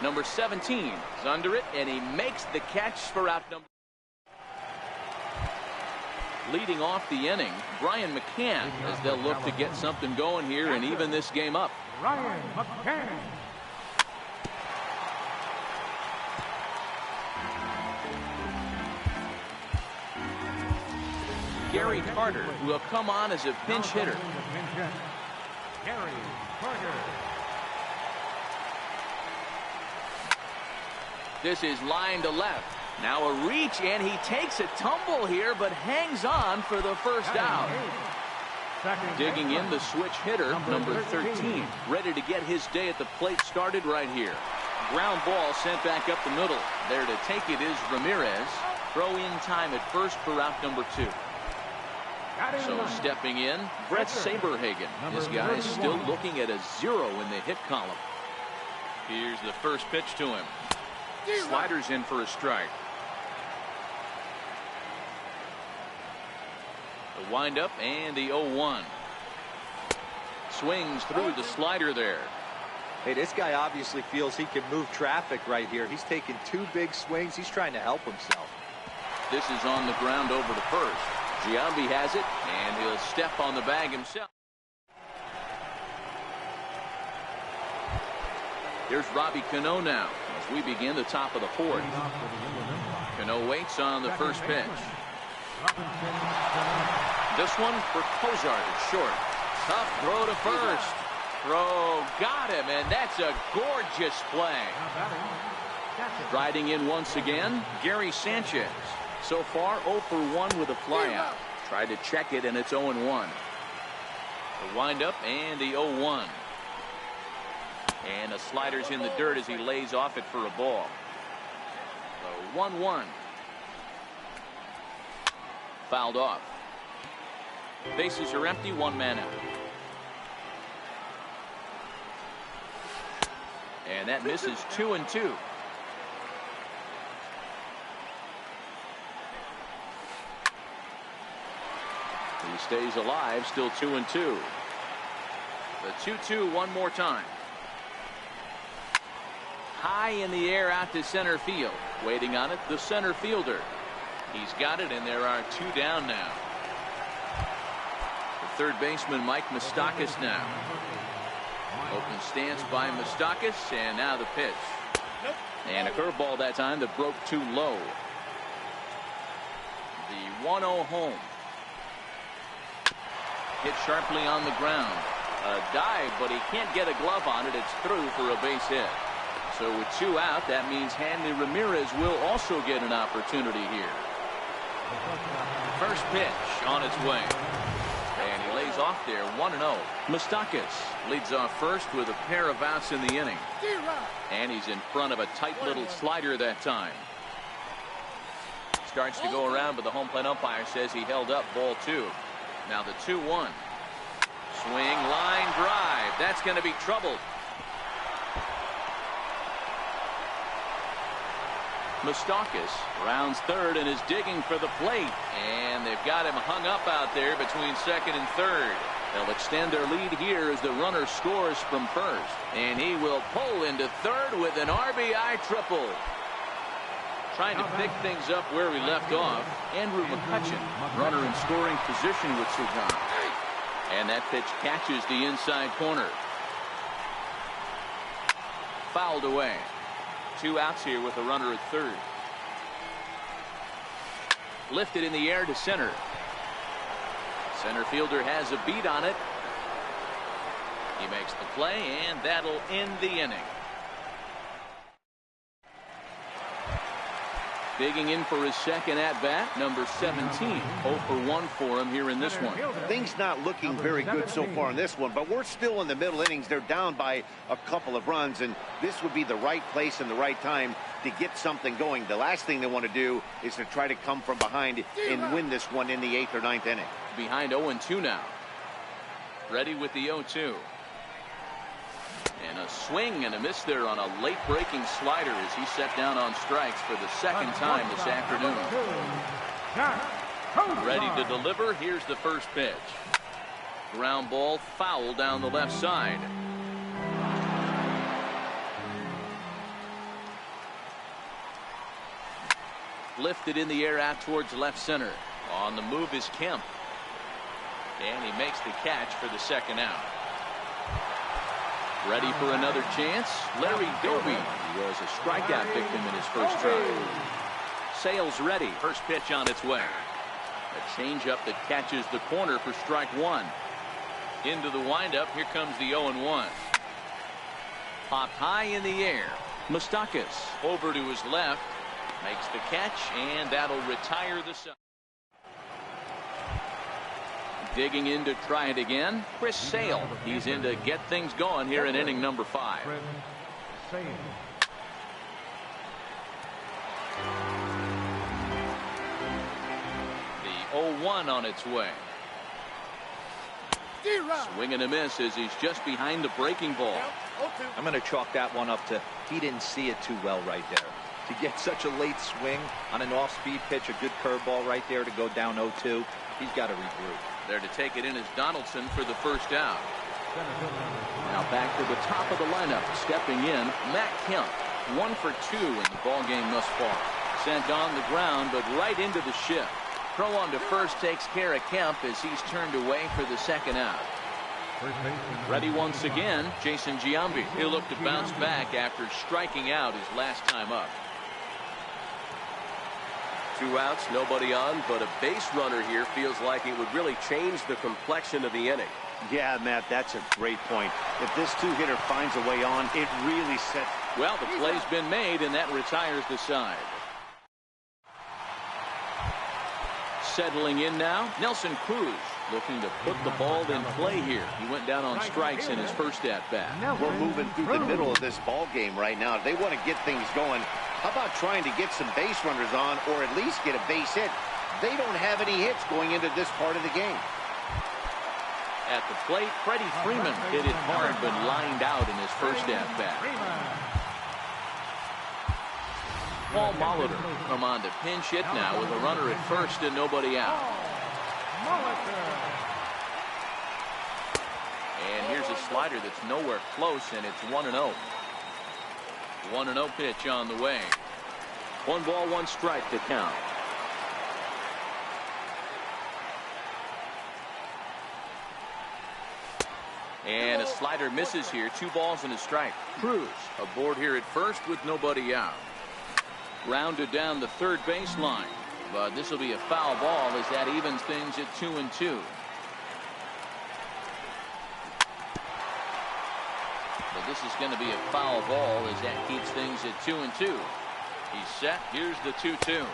Number 17 is under it, and he makes the catch for out number. Leading off the inning, Brian McCann, as they'll look to get something going here and even this game up. Brian McCann. Gary Carter will come on as a pinch hitter. Gary Carter. This is line to left. Now a reach, and he takes a tumble here, but hangs on for the first out. Digging in, the switch hitter, number 13, ready to get his day at the plate started right here. Ground ball sent back up the middle. There to take it is Ramirez. Throw in time at first for out number 2. So stepping in, Brett Saberhagen. This guy is still looking at a 0 in the hit column. Here's the first pitch to him. Sliders in for a strike. The windup and the 0-1. Swings through the slider there. Hey, this guy obviously feels he can move traffic right here. He's taking 2 big swings. He's trying to help himself. This is on the ground over to first. Giambi has it, and he'll step on the bag himself. Here's Robbie Cano now as we begin the top of the 4th. Cano waits on the first pitch. This one for Cozart is short. Tough throw to first. Throw got him, and that's a gorgeous play. Riding in once again, Gary Sanchez. So far 0 for 1 with a flyout. Tried to check it, and it's 0-1. The windup and the 0-1. And the slider's in the dirt as he lays off it for a ball. The 1-1. Fouled off. Bases are empty, 1 man out. And that misses 2-2. He stays alive, still 2-2. The 2-2 one more time. High in the air out to center field. Waiting on it, the center fielder. He's got it, and there are 2 down now. The third baseman, Mike Moustakas now. Open stance by Moustakas, and now the pitch. And a curveball that time that broke too low. The 1-0 home. Hit sharply on the ground. A dive, but he can't get a glove on it. It's through for a base hit. So with 2 out, that means Hanley Ramirez will also get an opportunity here. First pitch on its way. And he lays off there, 1-0. Moustakas leads off first with a pair of outs in the inning. And he's in front of a tight little slider that time. Starts to go around, but the home plate umpire says he held up, ball 2. Now the 2-1. Swing, line drive. That's going to be trouble. Moustakas rounds third and is digging for the plate. And they've got him hung up out there between second and third. They'll extend their lead here as the runner scores from first. And he will pull into third with an RBI triple. Trying to pick things up where we left off. Andrew McCutchen, runner in scoring position with Sugan. And that pitch catches the inside corner. Fouled away. 2 outs here with a runner at third. Lifted in the air to center. Center fielder has a beat on it. He makes the play, and that'll end the inning. Digging in for his second at-bat, number 17. 0 for 1 for him here in this one. Things not looking very good so far in this one, but we're still in the middle innings. They're down by a couple of runs, and this would be the right place and the right time to get something going. The last thing they want to do is to try to come from behind and win this one in the 8th or 9th inning. Behind 0-2 now. Ready with the 0-2. And a swing and a miss there on a late breaking slider as he set down on strikes for the second time this afternoon. Ready to deliver. Here's the first pitch. Ground ball foul down the left side. Lifted in the air out towards left center. On the move is Kemp. And he makes the catch for the second out. Ready for another chance. Larry Doby was a strikeout victim in his first try. Sales ready. First pitch on its way. A changeup that catches the corner for strike one. Into the windup. Here comes the 0-1. Popped high in the air. Moustakas over to his left. Makes the catch, and that'll retire the side. Digging in to try it again. Chris Sale. He's in to get things going here in inning number 5. The 0-1 on its way. Swing and a miss as he's just behind the breaking ball. I'm going to chalk that one up to he didn't see it too well right there. To get such a late swing on an off-speed pitch, a good curveball right there to go down 0-2, he's got to regroup. There to take it in is Donaldson for the first out. Now back to the top of the lineup. Stepping in, Matt Kemp. 1 for 2 in the ball game thus far. Sent on the ground, but right into the shift. Throw on to first takes care of Kemp as he's turned away for the second out. Ready once again, Jason Giambi. He'll look to bounce back after striking out his last time up. 2 outs, nobody on, but a base runner here feels like it would really change the complexion of the inning. Yeah, Matt, that's a great point. If this two-hitter finds a way on, it really sets... Well, the play's been made, and that retires the side. Settling in now, Nelson Cruz looking to put the ball in play here. He went down on strikes in his first at-bat. We're moving through the middle of this ball game right now. They want to get things going. How about trying to get some base runners on, or at least get a base hit? They don't have any hits going into this part of the game. At the plate, Freddie Freeman hit it hard, but lined out in his first at-bat. Paul Molitor come on to pinch hit now with a runner at first and nobody out. And here's a slider that's nowhere close, and it's 1-0. 1-0 pitch on the way. 1 ball, 1 strike to count. And a slider misses here. 2 balls and a strike. Cruz aboard here at first with nobody out. Rounded down the third baseline, but this will be a foul ball as that evens things at 2-2. But this is going to be a foul ball as that keeps things at 2-2. He's set. Here's the 2-2.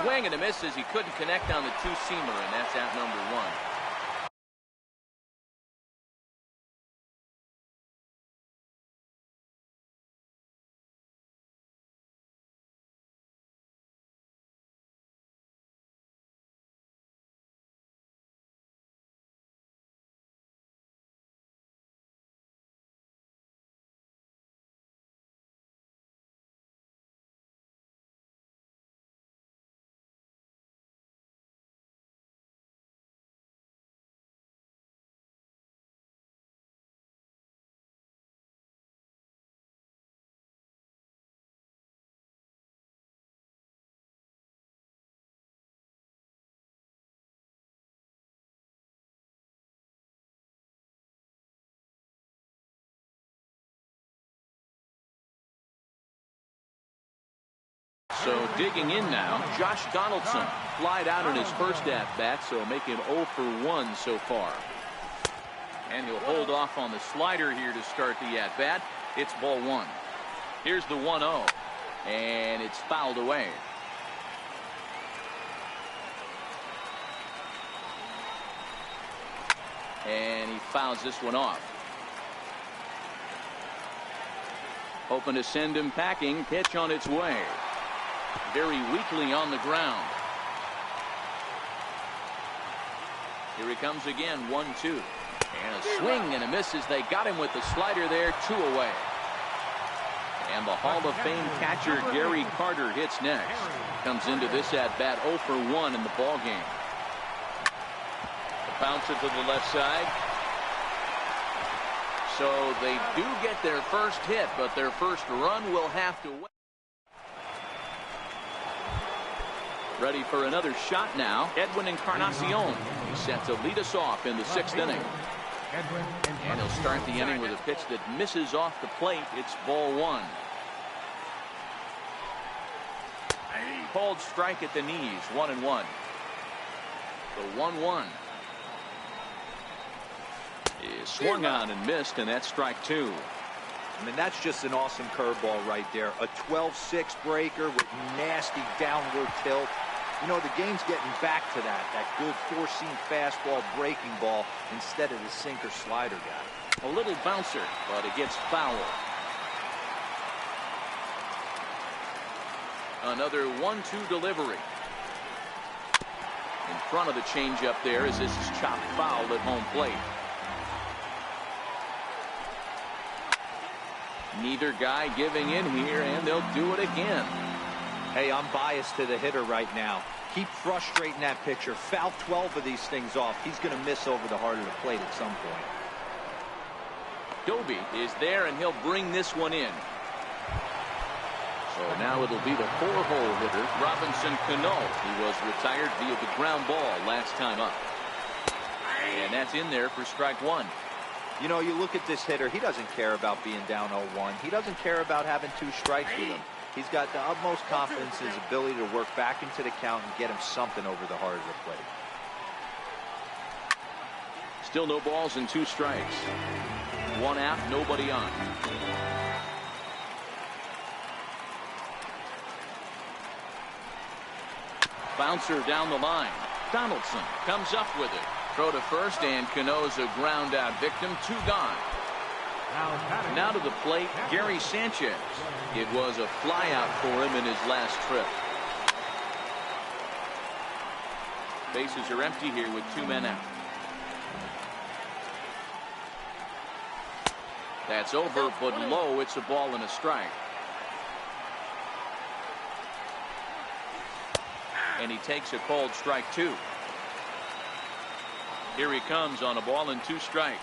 Swing and a miss as he couldn't connect on the two-seamer, and that's out number 1. So digging in now, Josh Donaldson flied out in his first at-bat, so making 0 for 1 so far. And he'll hold off on the slider here to start the at-bat. It's ball 1. Here's the 1-0, and it's fouled away. And he fouls this one off. Hoping to send him packing. Pitch on its way. Very weakly on the ground. Here he comes again, 1-2. And a swing and a miss as they got him with the slider there, 2 away. And the Hall of Fame catcher Gary Carter hits next. Comes into this at-bat 0 for 1 in the ball game. The bouncer to the left side. So they do get their first hit, but their first run will have to wait. Ready for another shot now, Edwin Encarnacion. He's set to lead us off in the 6th inning. And he'll start the inning with a pitch that misses off the plate. It's ball 1. Called strike at the knees, 1-1. The 1-1 is swung on and missed, and that's strike two. I mean, that's just an awesome curveball right there. A 12-6 breaker with nasty downward tilt. You know, the game's getting back to that good four-seam fastball breaking ball instead of the sinker slider guy. A little bouncer, but it gets foul. Another 1-2 delivery. In front of the changeup there as this is chopped foul at home plate. Neither guy giving in here, and they'll do it again. Hey, I'm biased to the hitter right now. Keep frustrating that pitcher. Foul 12 of these things off. He's going to miss over the heart of the plate at some point. Doby is there, and he'll bring this one in. So now it'll be the 4-hole hitter, Robinson Cano. He was retired via the ground ball last time up. And that's in there for strike one. You know, you look at this hitter, he doesn't care about being down 0-1. He doesn't care about having 2 strikes with him. He's got the utmost confidence in his ability to work back into the count and get him something over the heart of the plate. Still no balls and 2 strikes. 1 out, nobody on. Bouncer down the line. Donaldson comes up with it. Throw to first, and Cano's a ground out victim. 2 gone. Now to the plate, Gary Sanchez. It was a fly out for him in his last trip. Bases are empty here with 2 men out. That's over, but low. It's a ball and a strike. And he takes a called strike 2. Here he comes on a ball and 2 strikes.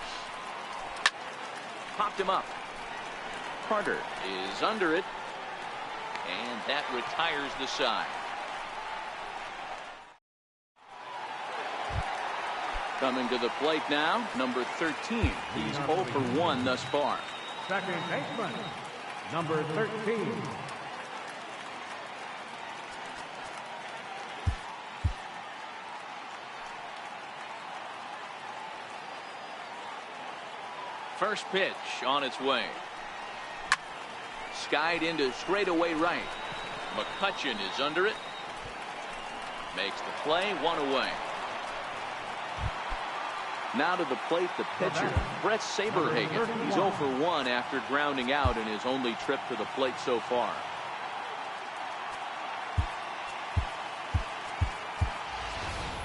Popped him up. Carter is under it, and that retires the side. Coming to the plate now, number 13. He's 0 for 1 thus far. Second baseman, number 13. First pitch on its way. Skied into straightaway right. McCutchen is under it. Makes the play, 1 away. Now to the plate, the pitcher, Brett Saberhagen. He's 0 for 1 after grounding out in his only trip to the plate so far.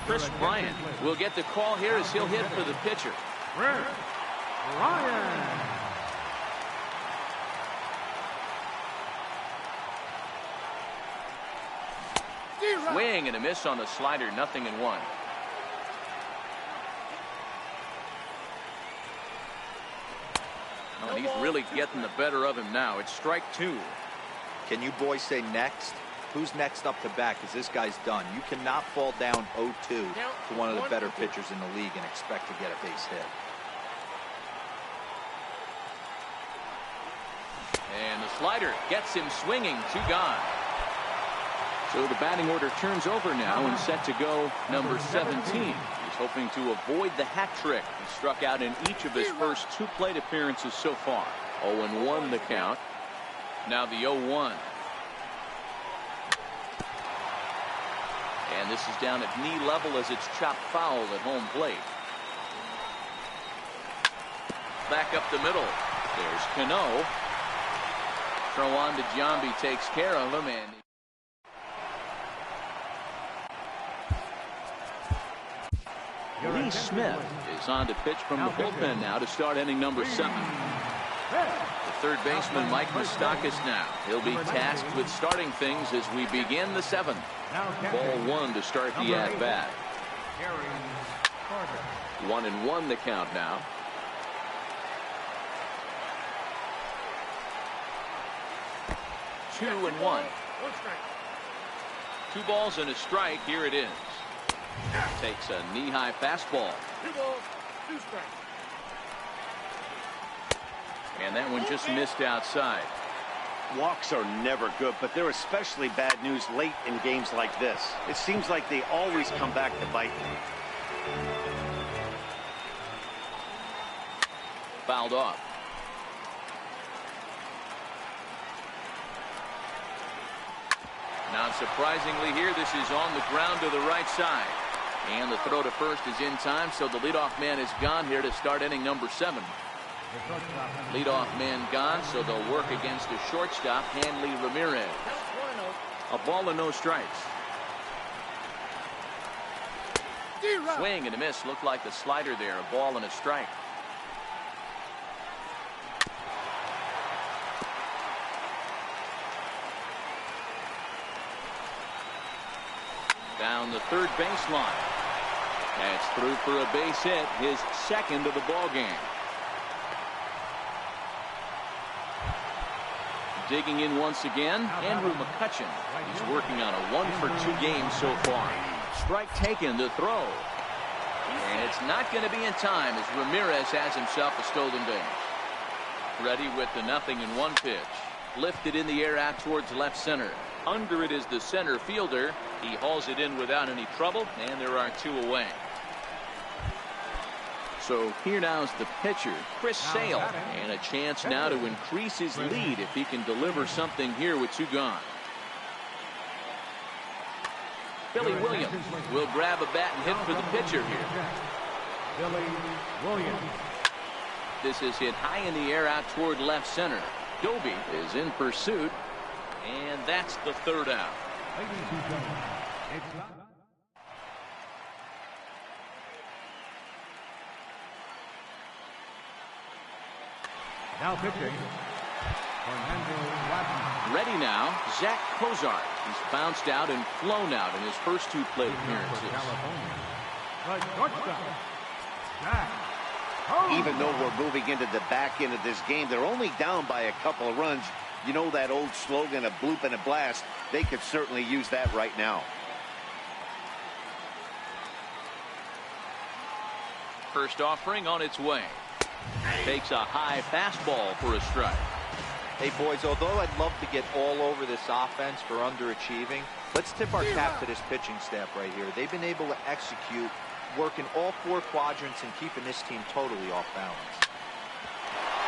Chris Bryant will get the call here as he'll hit for the pitcher. Ryan. Swing and a miss on the slider, 0-1. Oh, he's really getting the better of him now. It's strike 2. Can you boys say next? Who's next up to bat? Because this guy's done. You cannot fall down 0-2 to one of the better pitchers in the league and expect to get a base hit. And the slider gets him swinging. 2 gone. So the batting order turns over now and set to go number 17. He's hoping to avoid the hat trick. He struck out in each of his first 2 plate appearances so far. 0-1 the count. Now the 0-1. And this is down at knee level as it's chopped foul at home plate. Back up the middle. There's Cano. Throw on to Giambi, takes care of him, and Lee Smith is on to pitch from the bullpen now to start inning number 7. The third baseman, Mike Moustakas, now. He'll be tasked with starting things as we begin the 7th. Ball 1 to start the at-bat. 1-1 the count now. Two and 1. 2 balls and a strike. Here it is. Takes a knee-high fastball. 2 balls, 2 strikes. And that one just missed outside. Walks are never good, but they're especially bad news late in games like this. It seems like they always come back to bite them. fouled off. Not surprisingly here, this is on the ground to the right side. And the throw to first is in time, so the leadoff man is gone here to start inning number 7. Leadoff man gone, so they'll work against a shortstop, Hanley Ramirez. A ball and no strikes. Swing and a miss. Looked like the slider there. A ball and a strike. Down the third baseline. That's through for a base hit, his second of the ball game. Digging in once again, Andrew McCutchen. He's working on a 1-for-2 game so far. Strike taken, the throw. And it's not going to be in time as Ramirez has himself a stolen base. Ready with the 0-1 pitch. Lifted in the air out towards left center. Under it is the center fielder. He hauls it in without any trouble, and there are 2 away. So here now is the pitcher, Chris Sale, and a chance now to increase his lead if he can deliver something here with 2 gone. Billy Williams will grab a bat and hit for the pitcher here. Billy Williams. This is hit high in the air out toward left center. Doby is in pursuit, and that's the 3rd out. Ladies and gentlemen, it's not. Now pitching, Fernando Watson. Ready now, Zach Cozart. He's bounced out and flown out in his first 2 plate appearances. The shortstop, Zach Cozart. Even though we're moving into the back end of this game, they're only down by a couple of runs. You know that old slogan, a bloop and a blast. They could certainly use that right now. First offering on its way. Takes a high fastball for a strike. Hey, boys, although I'd love to get all over this offense for underachieving, let's tip our cap to this pitching staff right here. They've been able to execute, working all 4 quadrants and keeping this team totally off balance.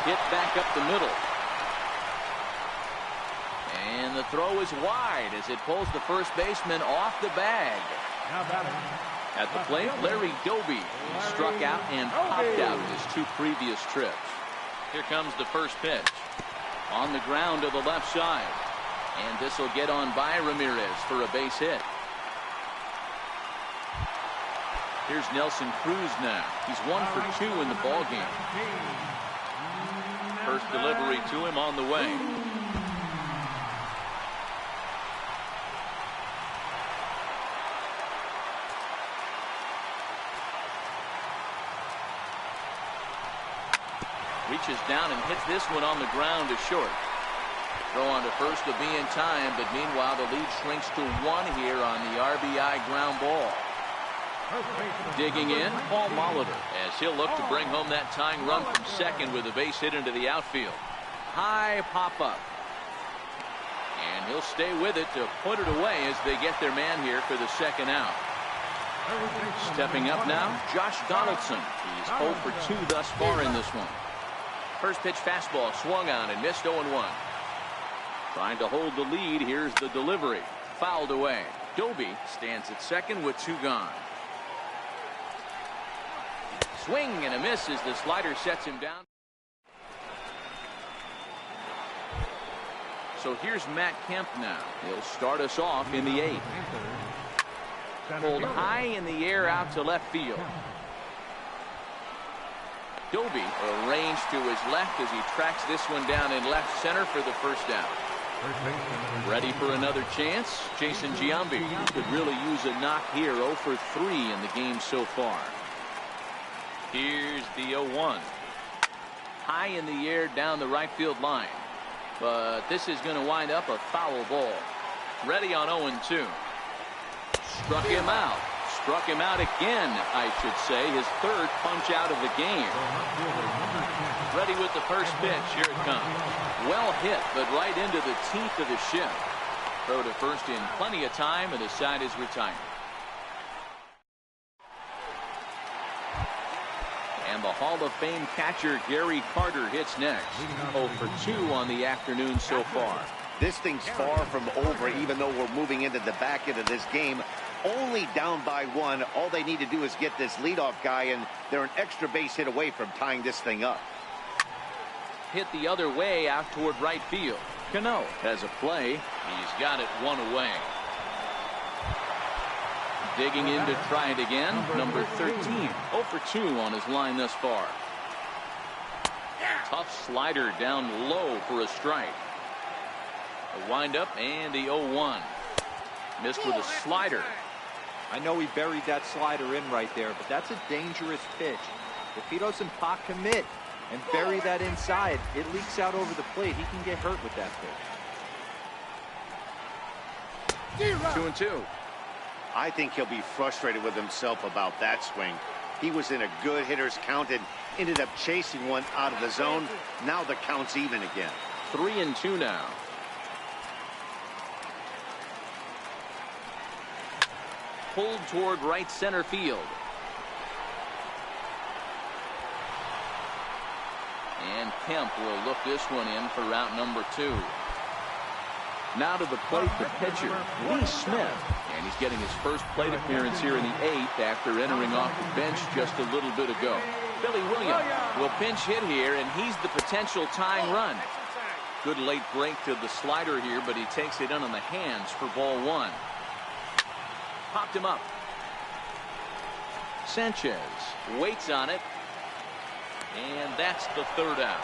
Hit back up the middle. And the throw is wide as it pulls the first baseman off the bag. Now batting. At the plate, Larry Doby. He struck out and popped out in his 2 previous trips. Here comes the first pitch. On the ground to the left side. And this will get on by Ramirez for a base hit. Here's Nelson Cruz now. He's 1 for 2 in the ball game. First delivery to him on the way. Reaches down and hits this one on the ground to short. Throw on to first to be in time, but meanwhile the lead shrinks to 1 here on the RBI ground ball. Digging in, Paul Molitor, as he'll look to bring home that tying run from second with a base hit into the outfield. High pop up. And he'll stay with it to put it away as they get their man here for the 2nd out. Stepping up now, Josh Donaldson. He's 0 for 2 thus far in this one. First pitch fastball swung on and missed 0-1. Trying to hold the lead. Here's the delivery. Fouled away. Doby stands at second with 2 gone. Swing and a miss as the slider sets him down. So here's Matt Kemp now. He'll start us off in the 8th. Pulled high in the air out to left field. Doby arranged to his left as he tracks this one down in left center for the first out. Ready for another chance? Jason Giambi could really use a knock here. 0 for 3 in the game so far. Here's the 0-1. High in the air down the right field line. But this is going to wind up a foul ball. Ready on 0-2. Struck him out. Struck him out again, I should say. His 3rd punch out of the game. Ready with the first pitch. Here it comes. Well hit, but right into the teeth of the shift. Throw to first in plenty of time, and the side is retired. And the Hall of Fame catcher Gary Carter hits next. 0 for 2 on the afternoon so far. This thing's far from over, even though we're moving into the back end of this game. Only down by 1. All they need to do is get this leadoff guy, and they're an extra base hit away from tying this thing up. Hit the other way out toward right field. Cano has a play. He's got it 1 away. Digging in to try it again. Number 13. 0 for 2 on his line thus far. Tough slider down low for a strike. A windup and the 0-1. Missed with a slider. I know he buried that slider in right there, but that's a dangerous pitch. If he doesn't pot commit and bury that inside, it leaks out over the plate. He can get hurt with that pitch. 2-2. I think he'll be frustrated with himself about that swing. He was in a good hitter's count and ended up chasing one out of the zone. Now the count's even again. 3-2 now. Pulled toward right center field. And Kemp will look this one in for route number 2. Now to the plate, the pitcher, Lee Smith. And he's getting his first plate appearance here in the 8th after entering off the bench just a little bit ago. Billy Williams will pinch hit here, and he's the potential tying run. Good late break to the slider here, but he takes it in on the hands for ball 1. Popped him up. Sanchez waits on it. And that's the 3rd out.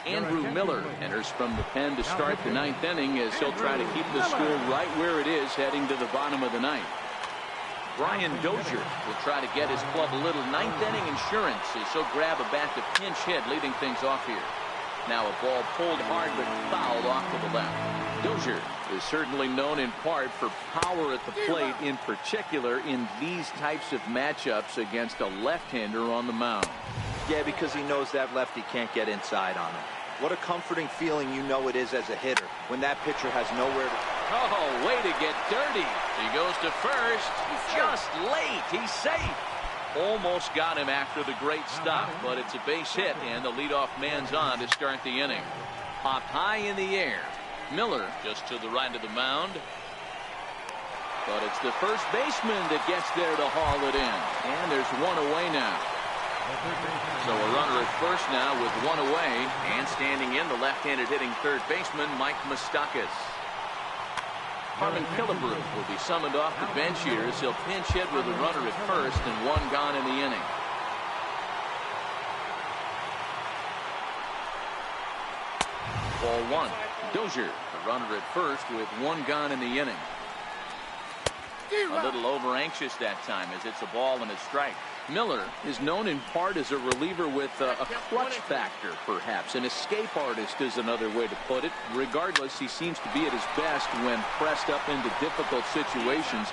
Andrew Miller enters from the pen to start the 9th inning as he'll try to keep the score right where it is heading to the bottom of the 9th. Brian Dozier will try to get his club a little 9th inning insurance as he'll grab a bat to pinch hit, leading things off here. Now a ball pulled hard but fouled off to the left. Dozier is certainly known in part for power at the plate, in particular in these types of matchups against a left-hander on the mound. Yeah, because he knows that lefty can't get inside on him. What a comforting feeling you know it is as a hitter when that pitcher has nowhere to... Oh, way to get dirty. He goes to first. Just late. He's safe. Almost got him after the great stop, but it's a base hit, and the leadoff man's on to start the inning. Popped high in the air. Miller just to the right of the mound. But it's the first baseman that gets there to haul it in. And there's 1 away now. So a runner at first now with 1 away, and standing in the left-handed hitting 3rd baseman Mike Moustakas. Harmon Killebrew will be summoned off the bench here as he'll pinch hit with a runner at first and 1 gone in the inning. Ball 1. Dozier, the runner at first with 1 gone in the inning. A little over anxious that time as it's a ball and a strike. Miller is known in part as a reliever with a clutch factor, perhaps. An escape artist is another way to put it. Regardless, he seems to be at his best when pressed up into difficult situations.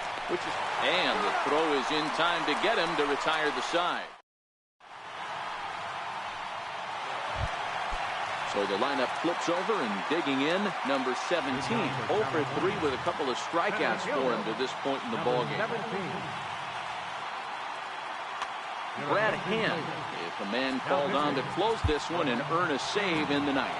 And the throw is in time to get him to retire the side. So the lineup flips over, and digging in, number 17. 0 for 3 with a couple of strikeouts for him to this point in the ballgame. Brad Hand, if a man called on to close this one and earn a save in the 9th.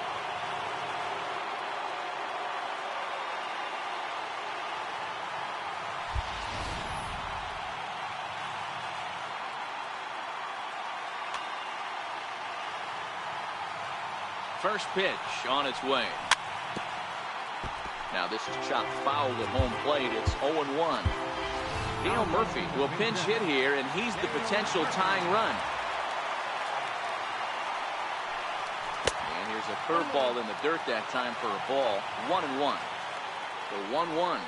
First pitch on its way. Now this is chopped foul at home plate. It's 0-1. Dale Murphy will pinch hit here, and he's the potential tying run. And here's a curveball in the dirt that time for a ball. 1-1. The 1-1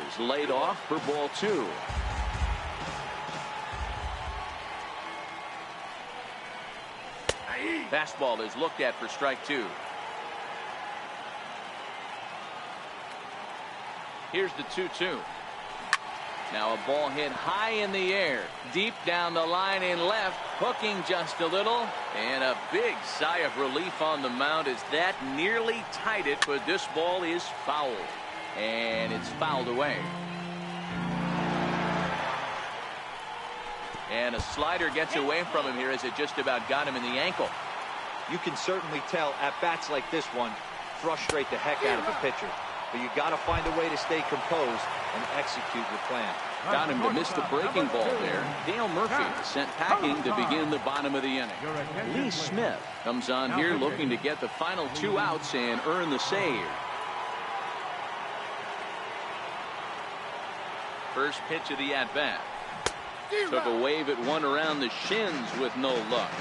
is laid off for ball 2. Fastball is looked at for strike 2. Here's the 2-2. Now a ball hit high in the air, deep down the line in left, hooking just a little, and a big sigh of relief on the mound as that nearly tied it, but this ball is foul, and it's fouled away. And a slider gets away from him here as it just about got him in the ankle. You can certainly tell at bats like this one frustrate the heck out of the pitcher. But you got to find a way to stay composed and execute your plan. Got him to miss the breaking ball there. Dale Murphy sent packing to begin the bottom of the inning. Lee Smith comes on here looking to get the final 2 outs and earn the save. First pitch of the at-bat. Took a wave at one around the shins with no luck.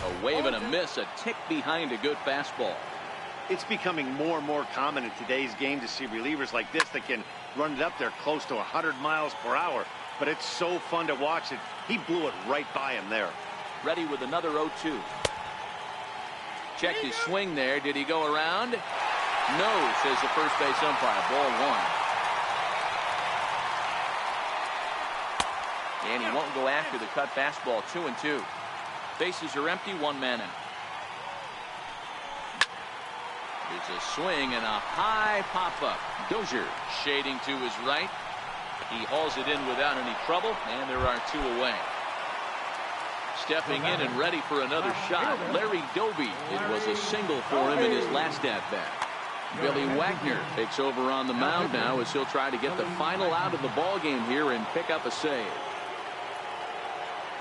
A wave and a miss, a tick behind a good fastball. It's becoming more and more common in today's game to see relievers like this that can run it up there close to 100 miles per hour. But it's so fun to watch it. He blew it right by him there. Ready with another 0-2. Checked his swing there. Did he go around? No, says the first base umpire. Ball 1. And he won't go after the cut fastball. 2-2. Bases are empty, 1 man out. There's a swing and a high pop-up. Dozier shading to his right. He hauls it in without any trouble, and there are 2 away. Stepping in and ready for another shot, Larry Doby. It was a single for him in his last at-bat. Billy Wagner takes over on the mound now as he'll try to get the final out of the ball game here and pick up a save.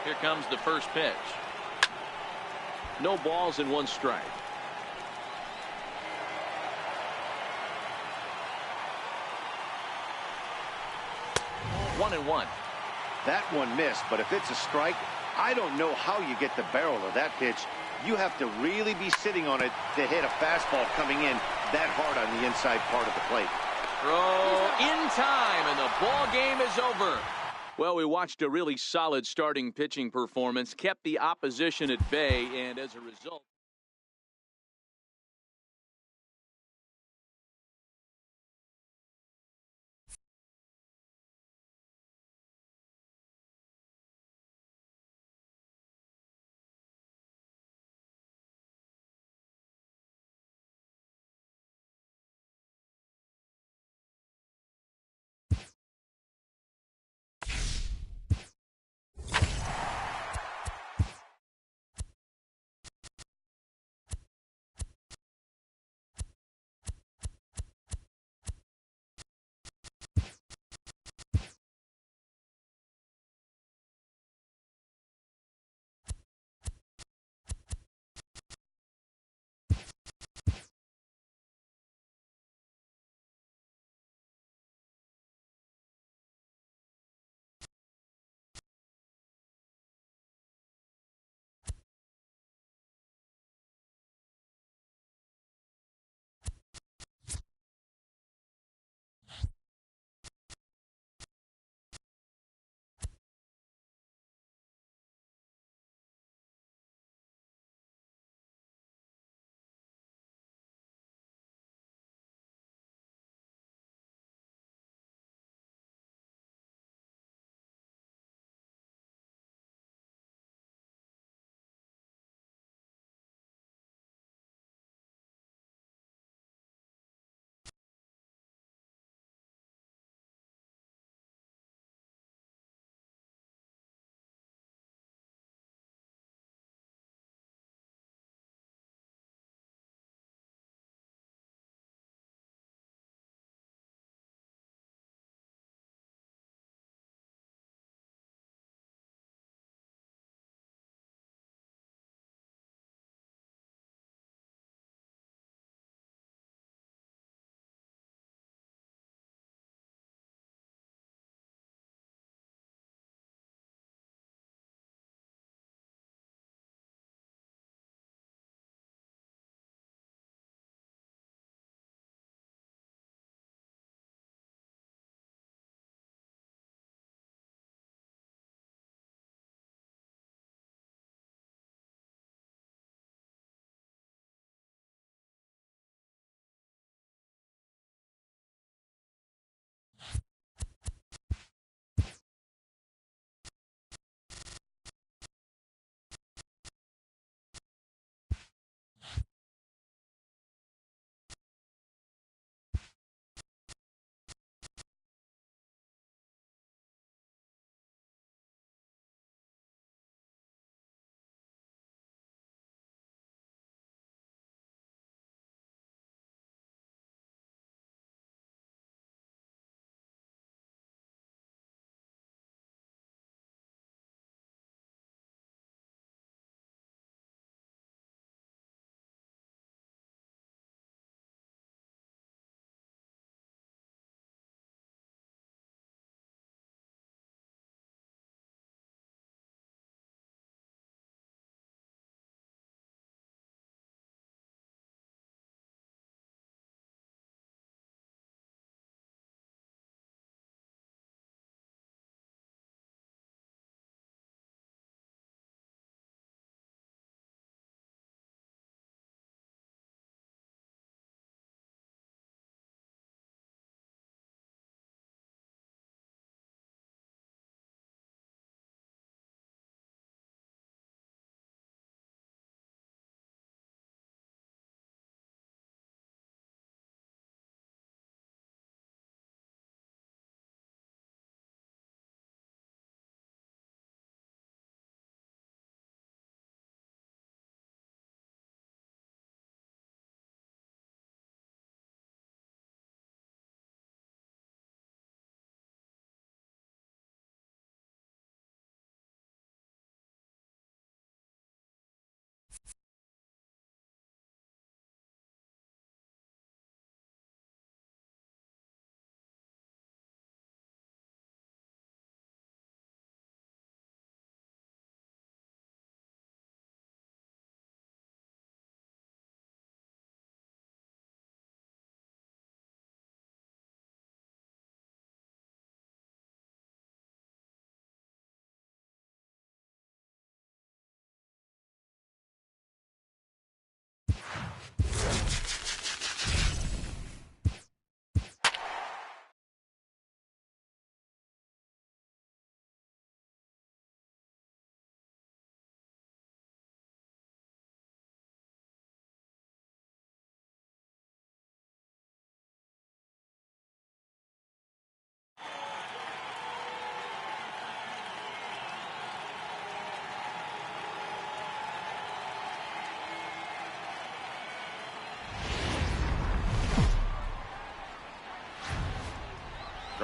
Here comes the first pitch. No balls and 1 strike. 1-1. That one missed, but if it's a strike, I don't know how you get the barrel of that pitch. You have to really be sitting on it to hit a fastball coming in that hard on the inside part of the plate. Throw in time, and the ball game is over. Well, we watched a really solid starting pitching performance, kept the opposition at bay, and as a result,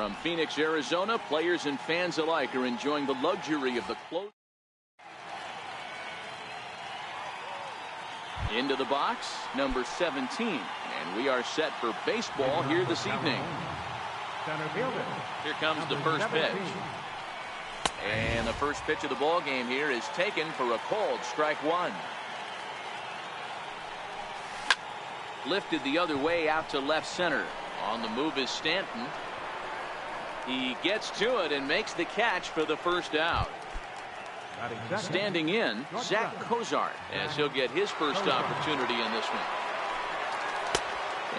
From Phoenix, Arizona, players and fans alike are enjoying the luxury of the close. Into the box, number 17. And we are set for baseball here this evening. Here comes the first pitch. And the first pitch of the ball game here is taken for a called strike one. Lifted the other way out to left center. On the move is Stanton. He gets to it and makes the catch for the first out. Standing in, Zach Cozart, as he'll get his first opportunity in this one.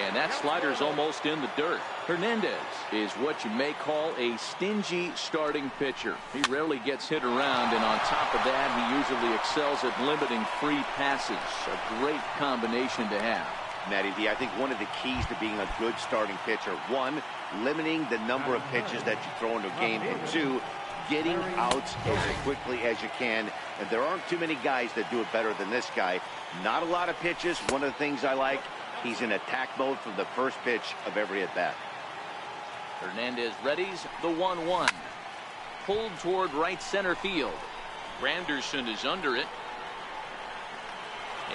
And that slider's almost in the dirt. Hernandez is what you may call a stingy starting pitcher. He rarely gets hit around, and on top of that, he usually excels at limiting free passes. A great combination to have. Matty D, I think one of the keys to being a good starting pitcher, one, limiting the number of pitches that you throw into a game, and two, getting outs as quickly as you can. And there aren't too many guys that do it better than this guy. Not a lot of pitches. One of the things I like, he's in attack mode from the first pitch of every at-bat. Hernandez readies the 1-1. Pulled toward right center field. Granderson is under it.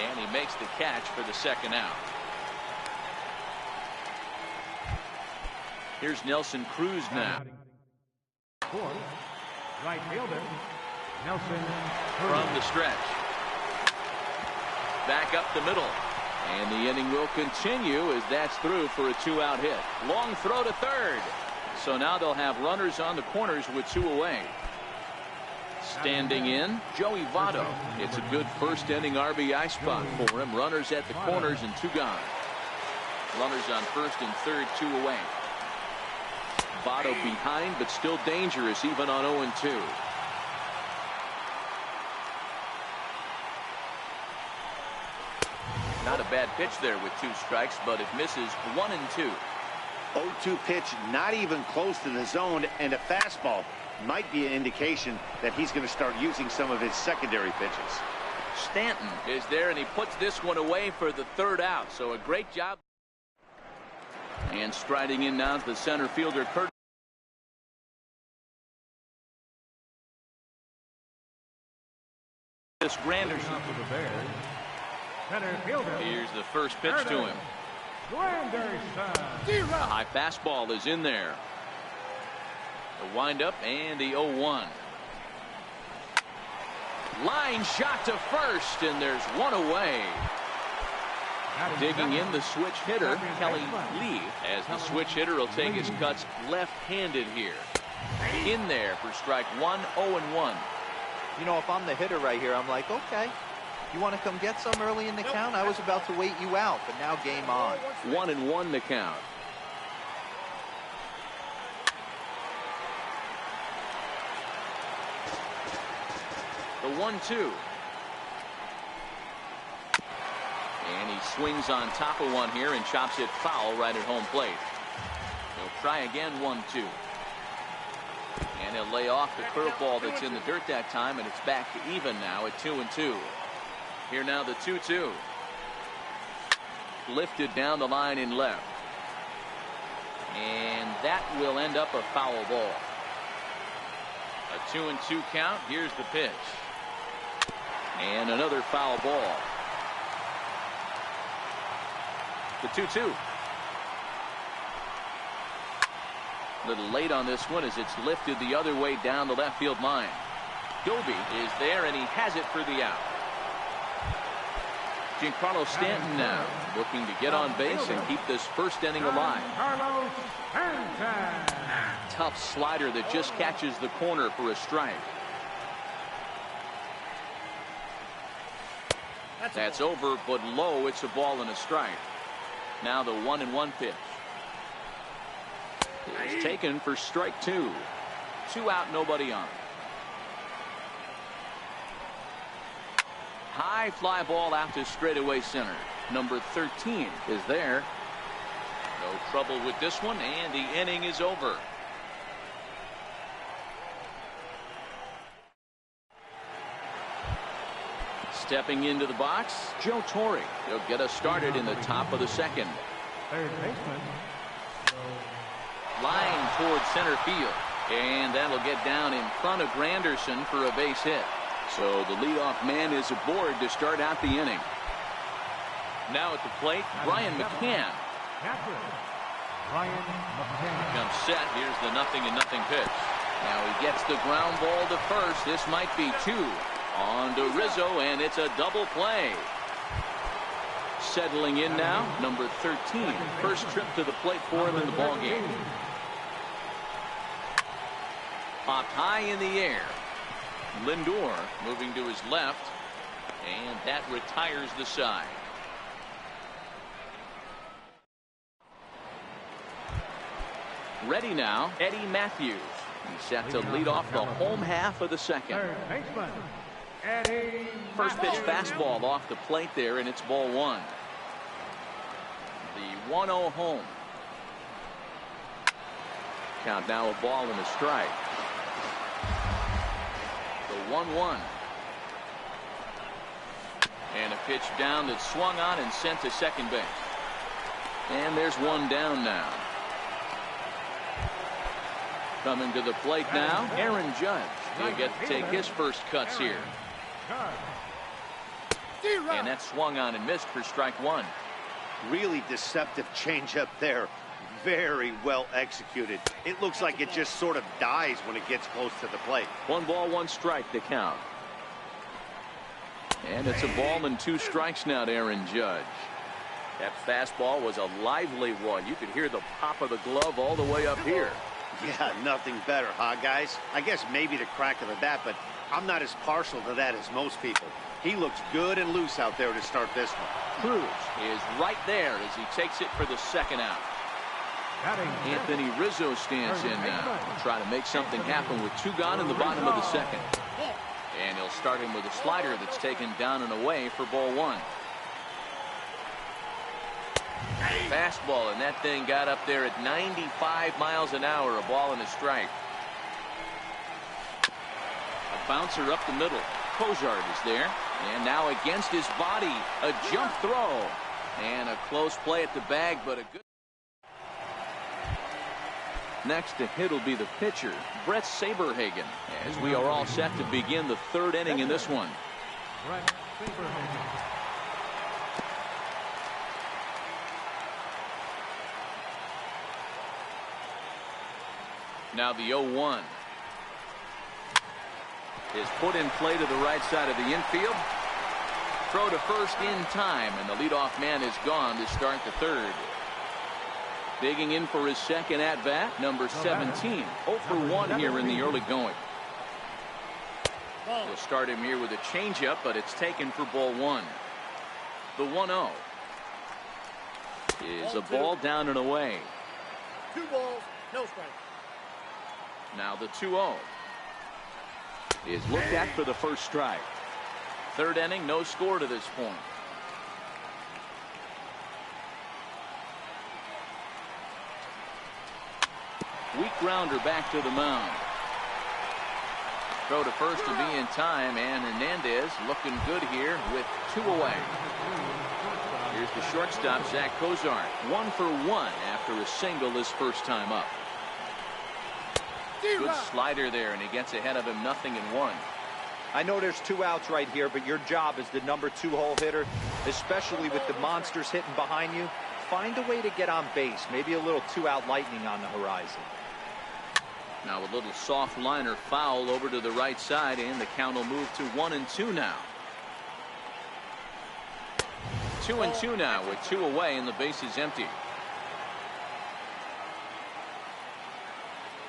And he makes the catch for the second out. Here's Nelson Cruz now. Right fielder, Nelson Cruz. From the stretch. Back up the middle. And the inning will continue as that's through for a 2-out hit. Long throw to third. So now they'll have runners on the corners with 2 away. Standing in, Joey Votto. It's a good first inning RBI spot for him. Runners at the corners and 2 gone. Runners on first and third, 2 away. Votto behind, but still dangerous even on 0-2. Not a bad pitch there with 2 strikes, but it misses 1-2. 0-2 pitch, not even close to the zone, and a fastball might be an indication that he's going to start using some of his secondary pitches. Stanton is there, and he puts this one away for the 3rd out. So a great job. And striding in now the center fielder, Curtis Granderson. Here's the first pitch to him. A high fastball is in there. The windup and the 0-1. Line shot to first, and there's 1 away. Digging in the switch hitter, Kelly Lee, as the switch hitter will take his cuts left-handed here. In there for strike 1, 0-1. You know, if I'm the hitter right here, I'm like, okay, you want to come get some early in the count? I was about to wait you out, but now game on. 1-1 the count. The 1-2. And he swings on top of one here and chops it foul right at home plate. He'll try again, 1-2. And he'll lay off the curveball that's in the dirt that time, and it's back to even now at 2-2. Here now the 2-2. Lifted down the line in left. And that will end up a foul ball. A 2-2 count. Here's the pitch. And another foul ball. The 2-2. A little late on this one as it's lifted the other way down the left field line. Doby is there, and he has it for the out. Giancarlo Stanton now looking to get on base and keep this first inning alive. Tough slider that just catches the corner for a strike. That's over, but low. It's a ball and a strike. Now the 1-1 pitch. It's taken for strike 2. 2 out, nobody on. High fly ball out to straightaway center. Number 13 is there. No trouble with this one, and the inning is over. Stepping into the box, Joe Torre. He'll get us started in the top of the second. Third baseman, Line towards center field. And that'll get down in front of Granderson for a base hit. So the leadoff man is aboard to start out the inning. Now at the plate, Brian McCann. Brian McCann. Comes set. Here's the 0-0 pitch. Now he gets the ground ball to first. This might be two. On to Rizzo, and it's a double play. Settling in now, number 13. First trip to the plate for him in the ballgame. Popped high in the air. Lindor moving to his left, and that retires the side. Ready now, Eddie Matthews. He's set to lead off the home half of the second. First pitch fastball off the plate there, and it's ball one. The 1-0 home. Count now, a ball and a strike. The 1-1. And a pitch down that's swung on and sent to second base. And there's one down now. Coming to the plate now, Aaron Judge. He'll get to take his first cuts here. And that swung on and missed for strike one. Really deceptive changeup there. Very well executed. It looks like it just sort of dies when it gets close to the plate. 1 ball, 1 strike to count. And it's a ball and 2 strikes now to Aaron Judge. That fastball was a lively one. You could hear the pop of the glove all the way up here. Yeah, nothing better, huh, guys? I guess maybe the crack of the bat, but I'm not as partial to that as most people. He looks good and loose out there to start this one. Cruz is right there as he takes it for the second out. Anthony Rizzo stands in now. Try to make something happen with 2 gone in the bottom of the second. And he'll start him with a slider that's taken down and away for ball one. Fastball, and that thing got up there at 95 miles an hour. A ball and a strike. A bouncer up the middle. Cozart is there. And now against his body, a jump throw. And a close play at the bag, but a good. Next to hit will be the pitcher, Brett Saberhagen, as we are all set to begin the 3rd inning in this one. Brett Saberhagen. Now the 0-1 is put in play to the right side of the infield. Throw to first in time, and the leadoff man is gone to start the 3rd. Digging in for his second at-bat, number 17. 0 for 1 here in the early going. We'll start him here with a changeup, but it's taken for ball one. The 1-0 is a ball down and away. 2 balls, no strike. Now the 2-0 is looked at for the first strike. 3rd inning, no score to this point. Weak grounder back to the mound. Throw to first to be in time, and Hernandez looking good here with 2 away. Here's the shortstop, Zach Cozart. 1 for 1 after a single his first time up. Good slider there, and he gets ahead of him 0-1. I know there's 2 outs right here, but your job as the number 2 hole hitter, especially with the monsters hitting behind you, find a way to get on base. Maybe a little 2-out lightning on the horizon. Now a little soft liner foul over to the right side, and the count will move to 1-2 now. 2-2 now with 2 away, and the base is empty.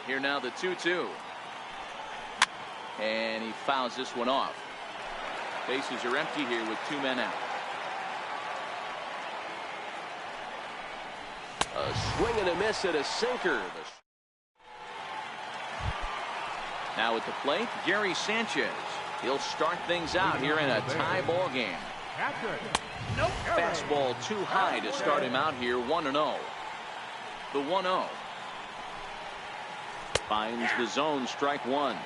Here now the 2-2. And he fouls this one off. Bases are empty here with 2 men out. A swing and a miss at a sinker. Now at the plate, Gary Sanchez. He'll start things out here in a tie ball game. Fastball too high to start him out here. 1-0. The 1-0 finds the zone, strike one.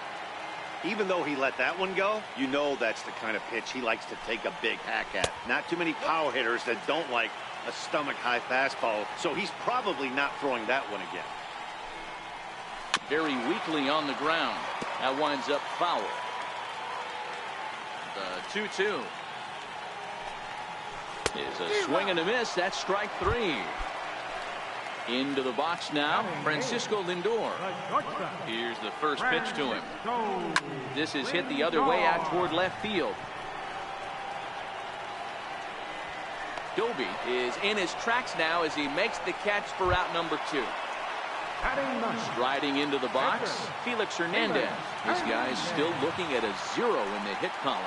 Even though he let that one go, you know that's the kind of pitch he likes to take a big hack at. Not too many power hitters that don't like a stomach high fastball, so he's probably not throwing that one again. very weakly on the ground. That winds up foul. The 2-2 is a swing and a miss. That's strike 3. Into the box now, Francisco Lindor. Here's the first pitch to him. This is hit the other way out toward left field. Doby is in his tracks now as he makes the catch for out number 2. Striding into the box, Felix Hernandez. This guy's still looking at a 0 in the hit column.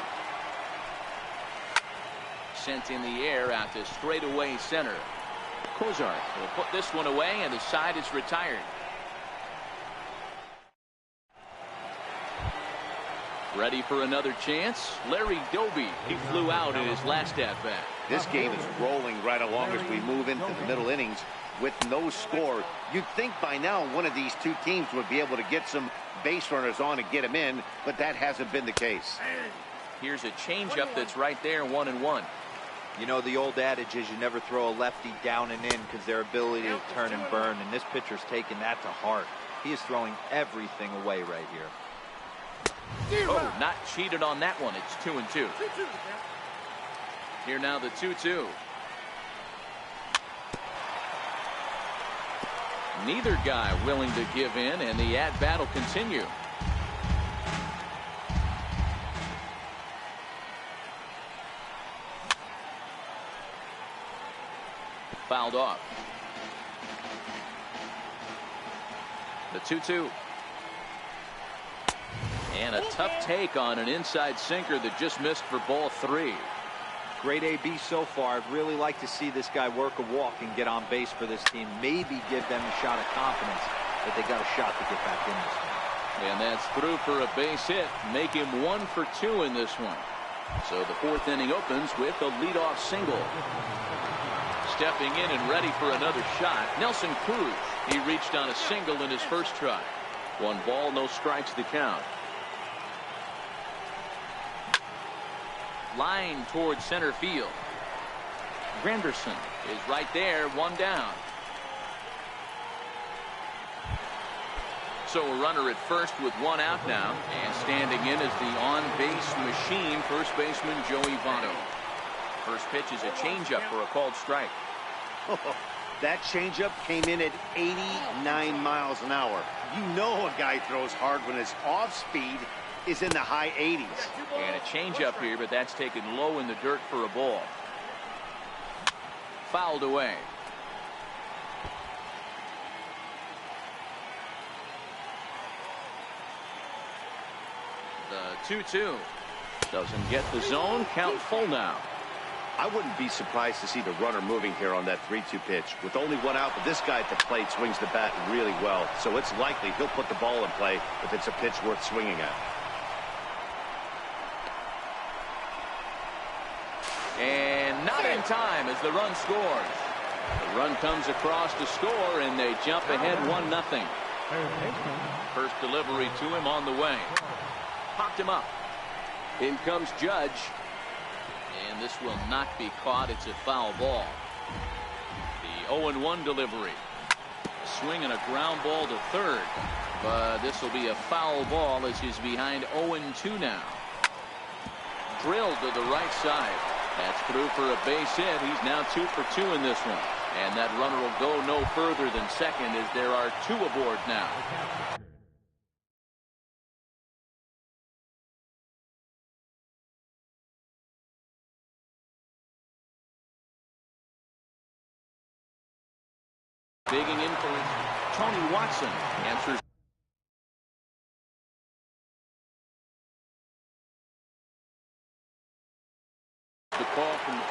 Sent in the air out to straightaway center. Kozar will put this one away, and the side is retired. Ready for another chance? Larry Doby. He flew out in his last at-bat. This game is rolling right along as we move into the middle innings with no score. You'd think by now one of these two teams would be able to get some base runners on and get them in, but that hasn't been the case. Here's a changeup that's right there, 1-1. You know, the old adage is you never throw a lefty down and in because their ability to turn and burn, and this pitcher's taking that to heart. He is throwing everything away right here. Oh, not cheated on that one. It's 2-2. Here now the 2-2. Neither guy willing to give in, and the at-bat will continue. Fouled off. The 2-2. And a tough take on an inside sinker that just missed for ball 3. Great AB so far. I'd really like to see this guy work a walk and get on base for this team. Maybe give them a shot of confidence that they got a shot to get back in this one. And that's through for a base hit. Make him 1 for 2 in this one. So the 4th inning opens with a leadoff single. Stepping in and ready for another shot, Nelson Cruz. He reached on a single in his first try. 1 ball, no strikes to count. Line towards center field. Granderson is right there, 1 down. So a runner at first with 1 out now, and standing in is the on-base machine, first baseman Joey Votto. First pitch is a changeup for a called strike. That changeup came in at 89 miles an hour. You know a guy throws hard when his off speed is in the high 80s. And a changeup here, but that's taken low in the dirt for a ball. Fouled away. The 2-2 doesn't get the zone. Count full now. I wouldn't be surprised to see the runner moving here on that 3-2 pitch. With only 1 out, but this guy at the plate swings the bat really well, so it's likely he'll put the ball in play if it's a pitch worth swinging at. And not in time as the run scores. The run comes across to score, and they jump ahead 1-0. First delivery to him on the way. Popped him up. In comes Judge. And this will not be caught. It's a foul ball. The 0-1 delivery. A swing and a ground ball to third. But this will be a foul ball as he's behind 0-2 now. Drilled to the right side. That's through for a base hit. He's now 2 for 2 in this one. And that runner will go no further than second as there are 2 aboard now. Digging in for Tony Watson. Answers. The call from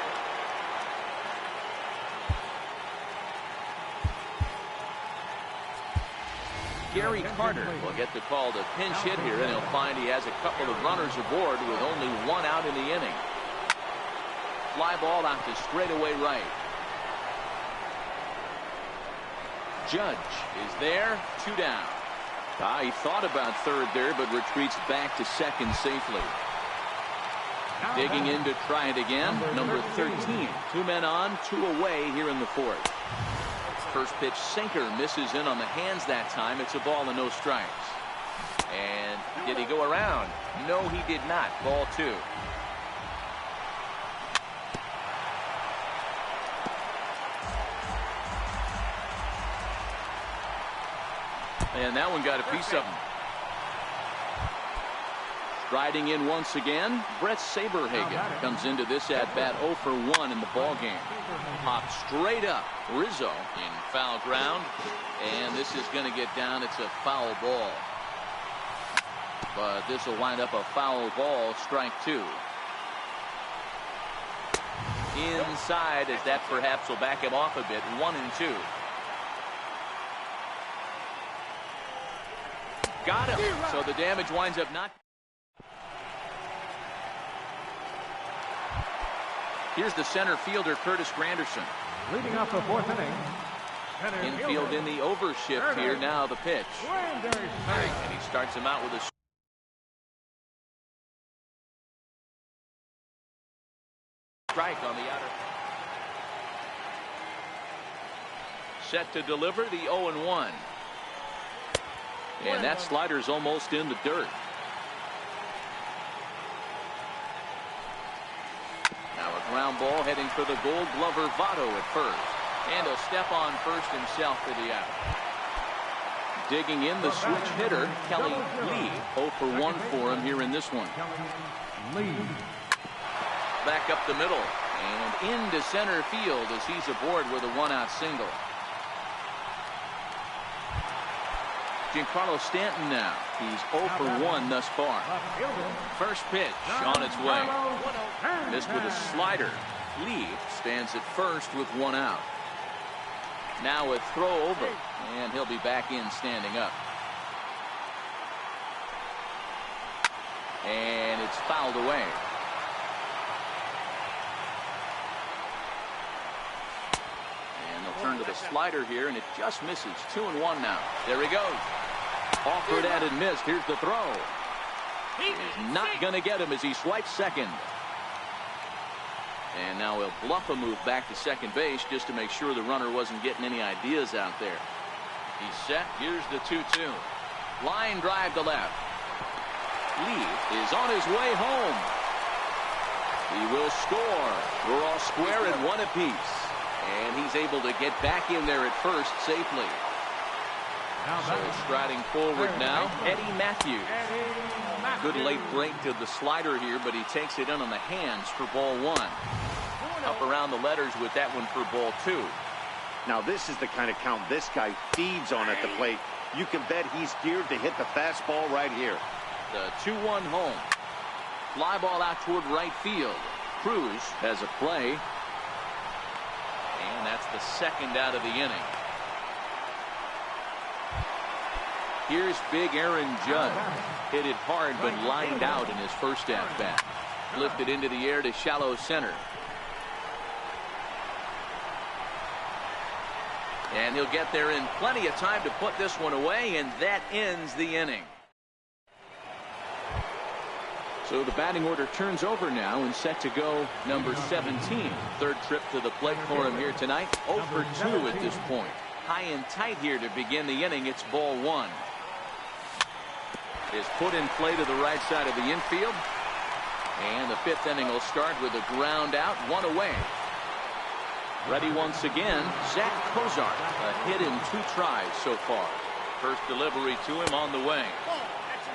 Gary Carter will get the call to pinch hit here, and he'll find he has a couple of runners aboard with only 1 out in the inning. Fly ball out to straightaway right. Judge is there, 2 down. He thought about third there, but retreats back to second safely. Digging in to try it again, number 13. 2 men on, 2 away here in the 4th. first pitch sinker misses in on the hands that time. It's a ball and no strikes. And did he go around? No, he did not. Ball 2. And that one got a piece of him. Striding in once again, Brett Saberhagen comes into this at-bat 0 for 1 in the ball game. Popped straight up. Rizzo in foul ground. And this is going to get down. It's a foul ball. But this will wind up a foul ball. Strike 2. Inside, as that perhaps will back him off a bit. 1-2. Got him. So the damage winds up not. Here's the center fielder, Curtis Granderson. Leading off the 4th inning. Infield in the overshift here. Now the pitch. And he starts him out with a strike on the outer. Set to deliver the 0-1. And that slider's almost in the dirt. Now a ground ball heading for the Gold Glover Votto at first. And he'll step on first himself for the out. Digging in the switch hitter, Kelly Lee. 0 for 1 for him here in this one. Back up the middle. And into center field as he's aboard with a 1-out single. Giancarlo Stanton now. He's 0 for 1 thus far. First pitch on its way. Missed with a slider. Lee stands at first with 1 out. Now a throw over, and he'll be back in standing up. And it's fouled away. And they'll turn to the slider here, and it just misses. 2-1 now. There he goes. Offered at and missed. Here's the throw. He's not going to get him as he swipes second. And now he'll bluff a move back to second base just to make sure the runner wasn't getting any ideas out there. He's set. Here's the 2-2. Line drive to left. Lee is on his way home. He will score. We're all square at 1 apiece. And he's able to get back in there at first safely. So striding forward now, Eddie Matthews. Good late break to the slider here, but he takes it in on the hands for ball 1. Up around the letters with that one for ball 2. Now this is the kind of count this guy feeds on at the plate. You can bet he's geared to hit the fastball right here. The 2-1 home. Fly ball out toward right field. Cruz has a play. And that's the second out of the inning. Here's big Aaron Judd. Hit it hard but lined out in his first at-bat. Lifted into the air to shallow center. And he'll get there in plenty of time to put this one away, and that ends the inning. So the batting order turns over now and set to go number 17. Third trip to the plate for him here tonight. 0 for 2 at this point. High and tight here to begin the inning. It's ball 1. Is put in play to the right side of the infield. And the 5th inning will start with a ground out, 1 away. Ready once again, Zach Cozart. A hit in 2 tries so far. First delivery to him on the way.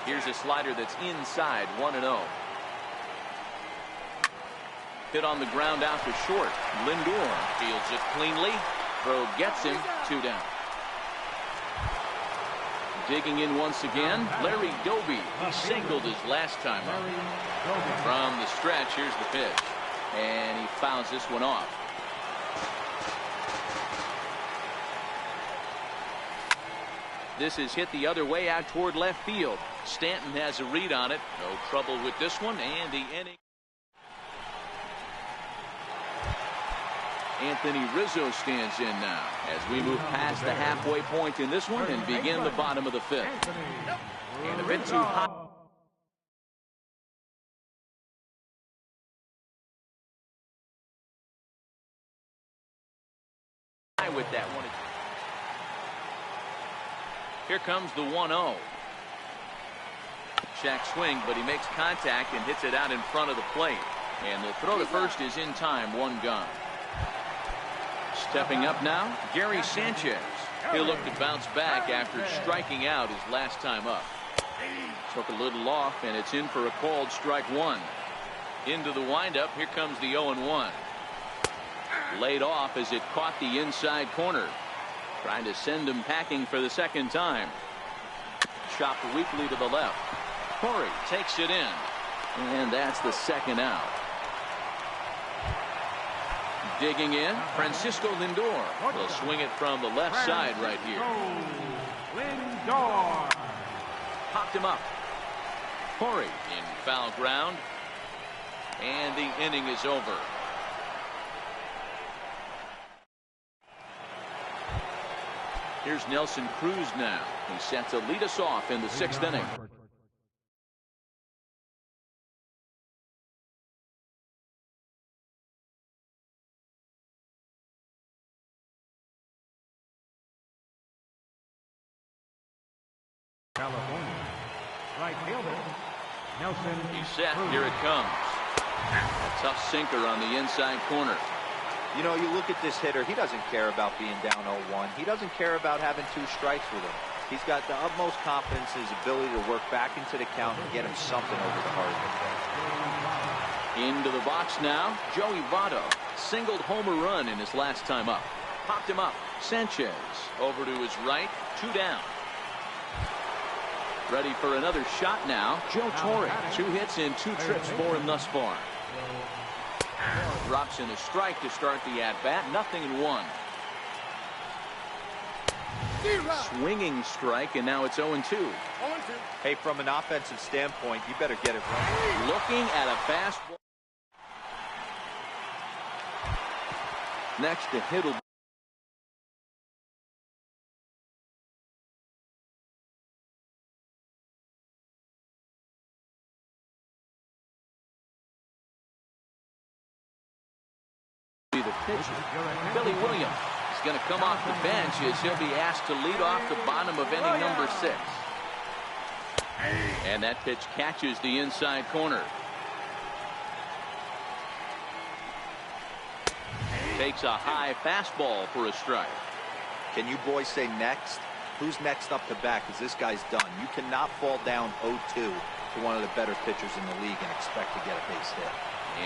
Here's a slider that's inside, 1-0. Hit on the ground out to short. Lindor fields it cleanly. Throw gets him, 2 down. Digging in once again, Larry Doby. He singled his last time up. From the stretch, here's the pitch. And he fouls this one off. This is hit the other way out toward left field. Stanton has a read on it. No trouble with this one, and the inning. Anthony Rizzo stands in now as we move past the halfway point in this one and begin the bottom of the 5th. And a bit too high with that one. Here comes the 1-0. Check swing, but he makes contact and hits it out in front of the plate. And the throw to first is in time, 1 gone. Stepping up now, Gary Sanchez. He'll look to bounce back after striking out his last time up. Took a little off, and it's in for a called strike 1. Into the windup, here comes the 0-1. Laid off as it caught the inside corner. Trying to send him packing for the second time. Chopped weakly to the left. Corey takes it in. And that's the second out. Digging in, Francisco Lindor will swing it from the left side right here. Lindor. Popped him up. Corey in foul ground. And the inning is over. Here's Nelson Cruz now. He's set to lead us off in the 6th inning. California. Right fielder, Nelson. He's set. Here it comes. A tough sinker on the inside corner. You know, you look at this hitter, he doesn't care about being down 0-1. He doesn't care about having 2 strikes with him. He's got the utmost confidence in his ability to work back into the count and get him something over the heart of the plate. Into the box now, Joey Votto. Singled homer run in his last time up. Popped him up. Sanchez over to his right, 2 down. Ready for another shot now, Joe Torre. 2 hits in 2 trips for him thus far. Drops in a strike to start the at-bat. 0-1. Swinging strike, and now it's 0-2. Hey, from an offensive standpoint, you better get it right. Looking at a fastball. Next to hit will be the pitcher. Billy Williams is going to come off the bench as he'll be asked to lead off the bottom of inning number 6. And that pitch catches the inside corner. Takes a high fastball for a strike. Can you boys say next? Who's next up to bat? Because this guy's done. You cannot fall down 0-2 to one of the better pitchers in the league and expect to get a base hit.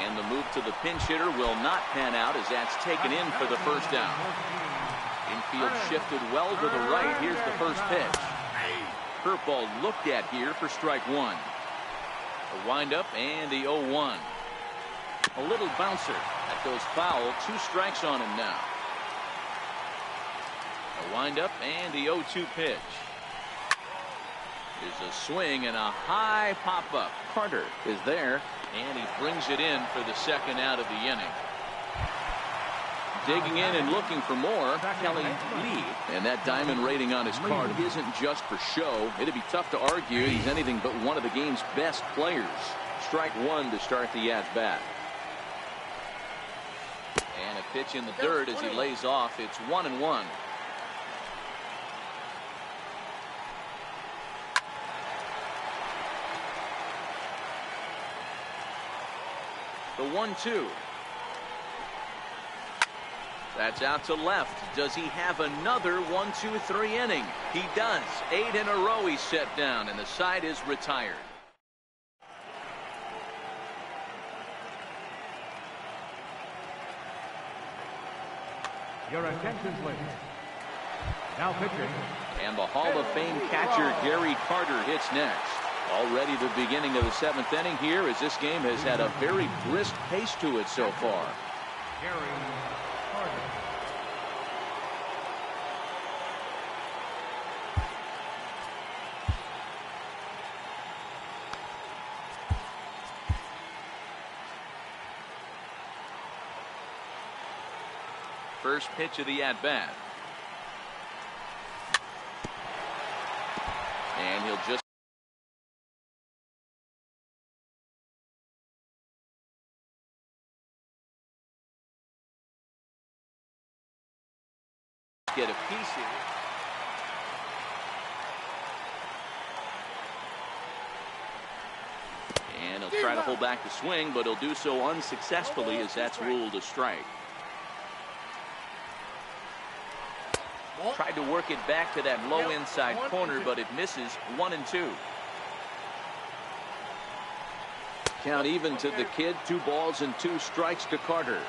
And the move to the pinch hitter will not pan out as that's taken in for the first down. Infield shifted well to the right. Here's the first pitch. Curveball looked at here for strike 1. The windup and the 0-1. A little bouncer. That goes foul. 2 strikes on him now. A windup and the 0-2 pitch. There's a swing and a high pop-up. Carter is there, and he brings it in for the second out of the inning. Digging in and looking for more, Kelly Lee. And that diamond rating on his card isn't just for show. It'd be tough to argue he's anything but one of the game's best players. Strike 1 to start the at-bat. And a pitch in the dirt as he lays off. It's 1-1. The 1-2. That's out to left. Does he have another 1-2-3 inning? He does. 8 in a row he's set down, and the side is retired. Your attention, please. Now pitching. And the Hall of Fame catcher Gary Carter hits next. Already the beginning of the 7th inning here, as this game has had a very brisk pace to it so far. Gary Carter. First pitch of the at-bat. And he'll just get a piece here. Try to hold back the swing, but he'll do so unsuccessfully as that's ruled a strike. Tried to work it back to that low inside corner, but it misses. 1-2. Count even to the kid. 2 balls and 2 strikes to Carter.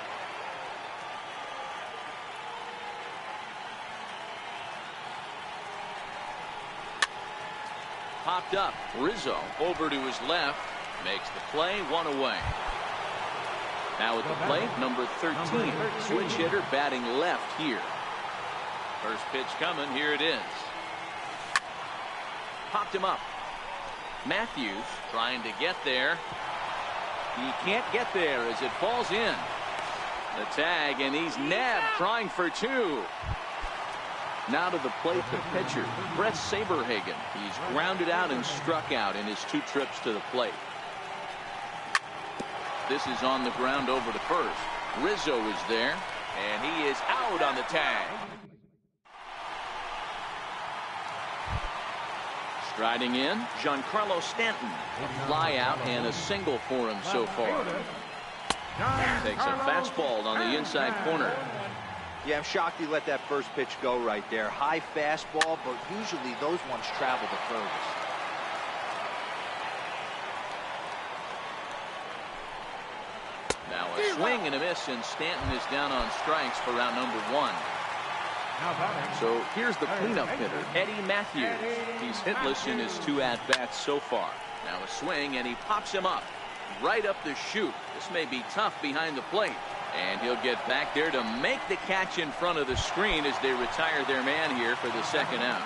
Popped up. Rizzo over to his left. Makes the play. 1 away. Now at the plate, number 13. Switch hitter batting left here. First pitch coming. Here it is. Popped him up. Matthews trying to get there. He can't get there as it falls in. The tag, and he's nabbed, trying for 2. Now to the plate, the pitcher, Brett Saberhagen. He's grounded out and struck out in his 2 trips to the plate. This is on the ground over to first. Rizzo is there, and he is out on the tag. Striding in, Giancarlo Stanton. A fly out and a single for him so far. Takes a fastball on the inside corner. Yeah, I'm shocked he let that first pitch go right there. High fastball, but usually those ones travel the furthest. Now a swing and a miss, and Stanton is down on strikes for round number 1. So here's the cleanup hitter, Eddie Matthews. He's hitless in his 2 at-bats so far. Now a swing, and he pops him up right up the chute. This may be tough behind the plate, and he'll get back there to make the catch in front of the screen as they retire their man here for the second out.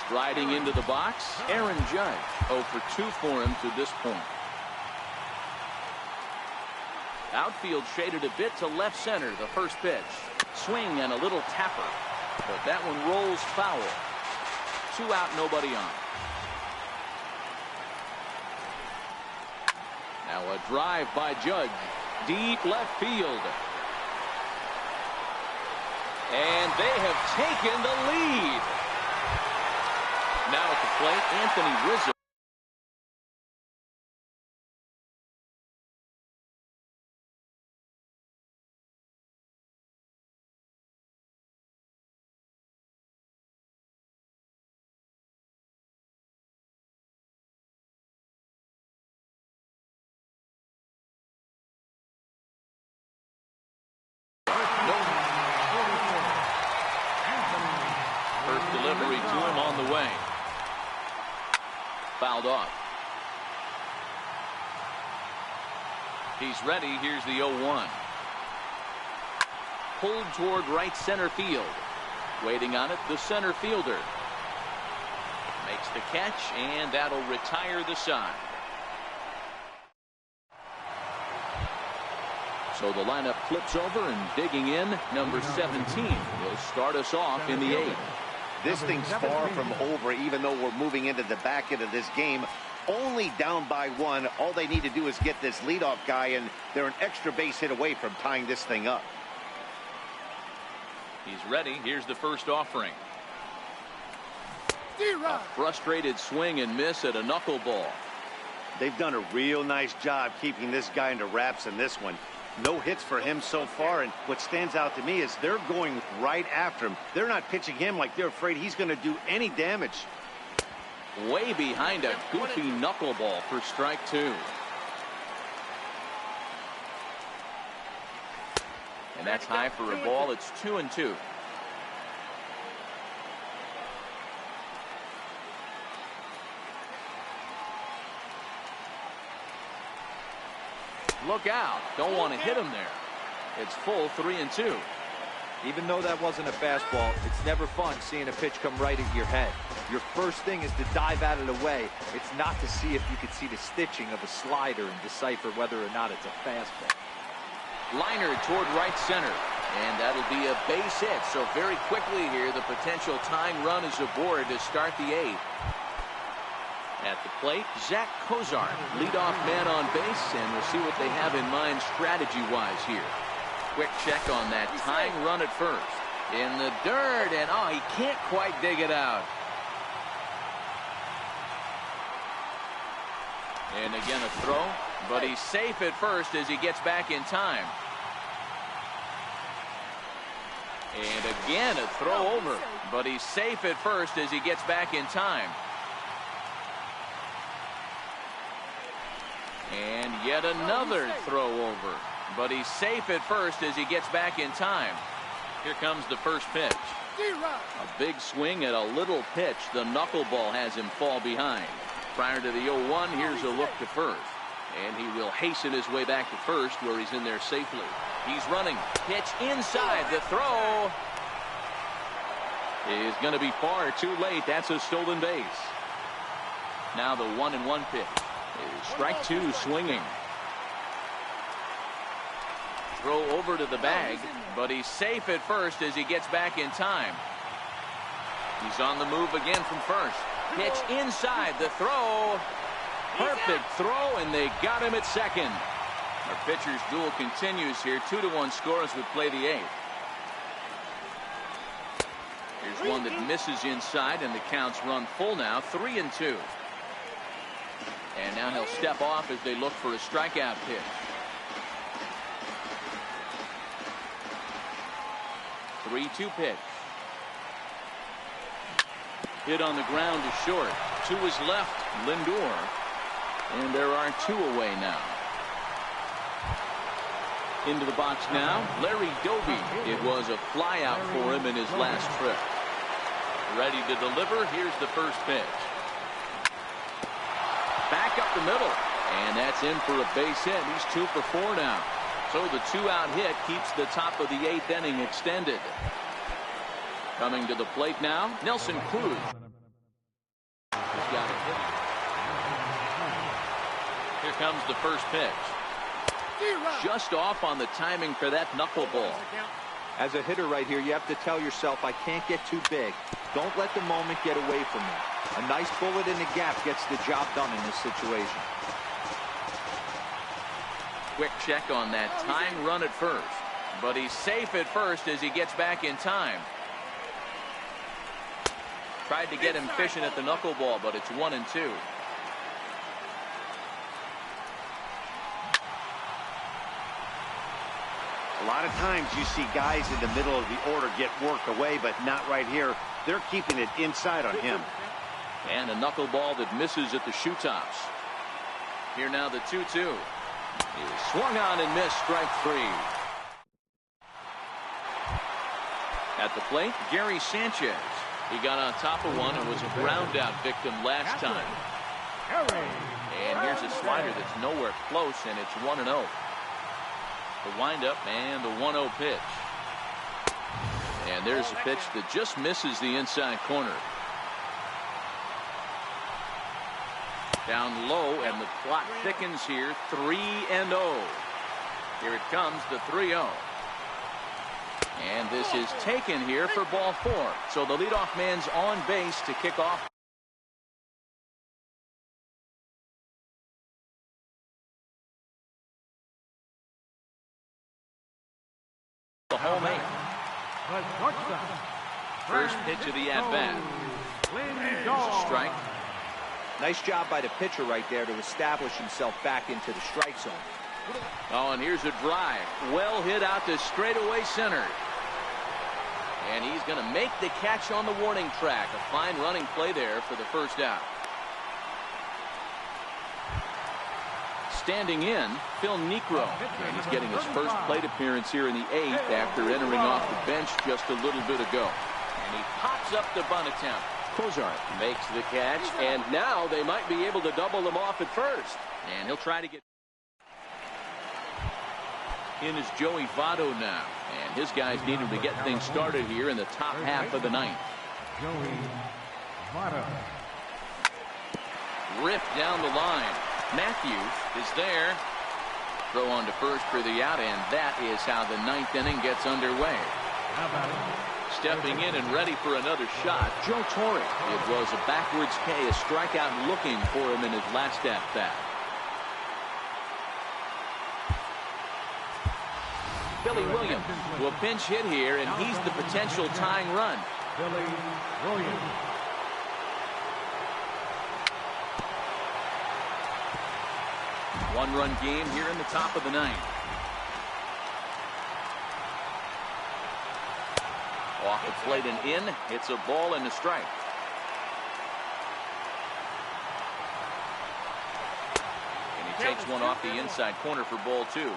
Striding into the box, Aaron Judge. 0 for 2 for him to this point. Outfield shaded a bit to left center. The first pitch. Swing and a little tapper, but that one rolls foul. 2 out, nobody on. Now a drive by Judge, deep left field, and they have taken the lead. Now at the plate, Anthony Rizzo. First delivery to him on the way. Fouled off. He's ready. Here's the 0-1. Pulled toward right center field. Waiting on it, the center fielder. Makes the catch, and that'll retire the side. So the lineup flips over, and digging in, number 17 will start us off in the 8th. This thing's far from over, even though we're moving into the back end of this game. Only down by 1. All they need to do is get this leadoff guy, and they're an extra base hit away from tying this thing up. He's ready. Here's the first offering. A frustrated swing and miss at a knuckleball. They've done a real nice job keeping this guy into wraps in this one. No hits for him so far, and what stands out to me is they're going right after him. They're not pitching him like they're afraid he's going to do any damage. Way behind a goofy knuckleball for strike 2. And that's high for a ball. It's 2-2. Look out. Don't want to hit him there. It's full 3-2. Even though that wasn't a fastball, it's never fun seeing a pitch come right at your head. Your first thing is to dive out of the way. It's not to see if you can see the stitching of a slider and decipher whether or not it's a fastball. Liner toward right center, and that'll be a base hit. So very quickly here, the potential tying run is aboard to start the 8th. At the plate, Zach Kozar, leadoff man on base, and we'll see what they have in mind strategy-wise here. Quick check on that tying run at first. In the dirt, and he can't quite dig it out. And again a throw, but he's safe at first as he gets back in time. And again a throw over, but he's safe at first as he gets back in time. And yet another throw over, but he's safe at first as he gets back in time. Here comes the first pitch. A big swing at a little pitch. The knuckleball has him fall behind. Prior to the 0-1, here's a look to first. And he will hasten his way back to first where he's in there safely. He's running. Pitch inside. The throw is going to be far too late. That's a stolen base. Now the 1-1 pitch. Strike two swinging. Throw over to the bag, but he's safe at first as he gets back in time. He's on the move again from first. Pitch inside. The throw. Perfect throw, and they got him at second. Our pitcher's duel continues here. 2-1 score as we play the 8th. Here's one that misses inside, and the count's run full now. 3-2. And now he'll step off as they look for a strikeout pitch. The 3-2 pitch. Hit on the ground to short. To his left, Lindor. And there are 2 away now. Into the box now, Larry Doby. It was a flyout for him in his last trip. Ready to deliver. Here's the first pitch. Back up the middle, and that's in for a base hit. He's 2 for 4 now. So the 2-out hit keeps the top of the 8th inning extended. Coming to the plate now, Nelson Cruz. He's got it hit. Here comes the first pitch. Just off on the timing for that knuckleball. As a hitter right here, you have to tell yourself, I can't get too big. Don't let the moment get away from me. A nice bullet in the gap gets the job done in this situation. Quick check on that tying run at first. But he's safe at first as he gets back in time. Tried to get him fishing at the knuckleball, but it's 1-2. A lot of times you see guys in the middle of the order get worked away, but not right here. They're keeping it inside on him. And a knuckleball that misses at the shoe tops. Here now the 2-2. He swung on and missed, strike 3. At the plate, Gary Sanchez. He got on top of one and was a ground out victim last time. And here's a slider that's nowhere close, and it's 1-0. The windup and the 1-0 pitch. And there's a pitch that just misses the inside corner. Down low, and the clock thickens here. 3-0. Here it comes, the 3-0. And this is taken here for ball 4. So the leadoff man's on base to kick off. The home 8. First pitch of the at-bat. There's a strike. Nice job by the pitcher right there to establish himself back into the strike zone. Oh, and here's a drive. Well hit out to straightaway center. And he's going to make the catch on the warning track. A fine running play there for the first out. Standing in, Phil Niekro. And he's getting his first plate appearance here in the 8th after entering off the bench just a little bit ago. And he pops up the bunt attempt. Cozart makes the catch, and now they might be able to double him off at first. And he'll try to get in is Joey Votto now. And his guys need him to get things started here in the top half of the 9th. Joey Votto. Ripped down the line. Matthews is there. Throw on to first for the out, and that is how the 9th inning gets underway. How about it? Stepping in and ready for another shot, Joe Torre. It was a backwards K, a strikeout looking for him in his last at-bat. Billy Williams will pinch hit here, and he's the potential tying run. Billy Williams. One-run game here in the top of the ninth. Off the plate and in. It's a ball and a strike. And he takes one off the inside corner for ball two.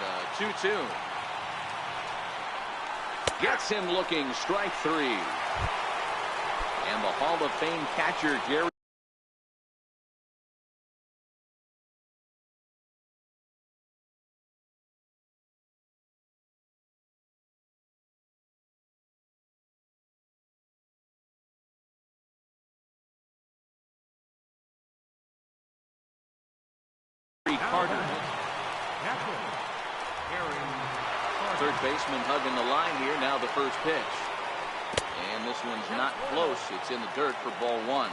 The 2-2. Gets him looking. Strike three. And the Hall of Fame catcher, Jerry Carter. Third baseman hugging the line here. Now the first pitch. And this one's not close. It's in the dirt for ball one.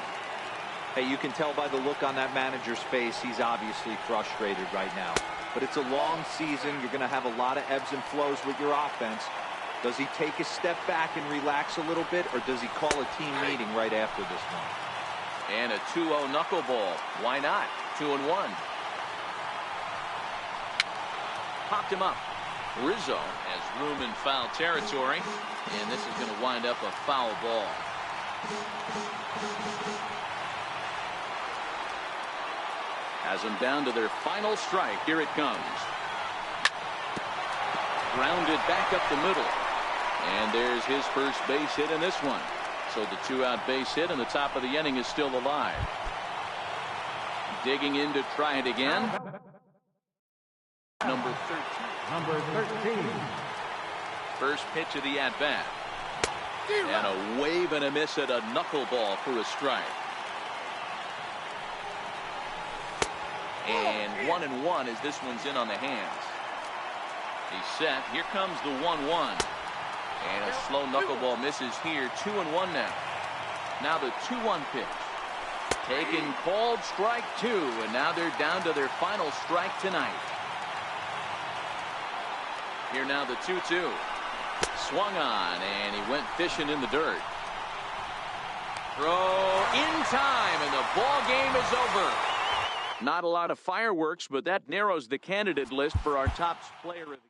Hey, you can tell by the look on that manager's face, he's obviously frustrated right now. But it's a long season. You're going to have a lot of ebbs and flows with your offense. Does he take a step back and relax a little bit, or does he call a team meeting right after this one? And a 2-0 knuckleball. Why not? 2-1. Popped him up. Rizzo has room in foul territory, and this is going to wind up a foul ball. Has them down to their final strike. Here it comes. Grounded back up the middle. And there's his first base hit in this one. So the two-out base hit, and the top of the inning is still alive. Digging in to try it again. Number 13. Number 13. First pitch of the at-bat. And a wave and a miss at a knuckleball for a strike. And 1-1 as this one's in on the hands. He's set. Here comes the 1-1. And a slow knuckleball misses here. 2-1 now. Now the 2-1 pitch. Taken, called, strike two. And now they're down to their final strike tonight. Here now the 2-2. Swung on, and he went fishing in the dirt. Throw in time, and the ball game is over. Not a lot of fireworks, but that narrows the candidate list for our top player of the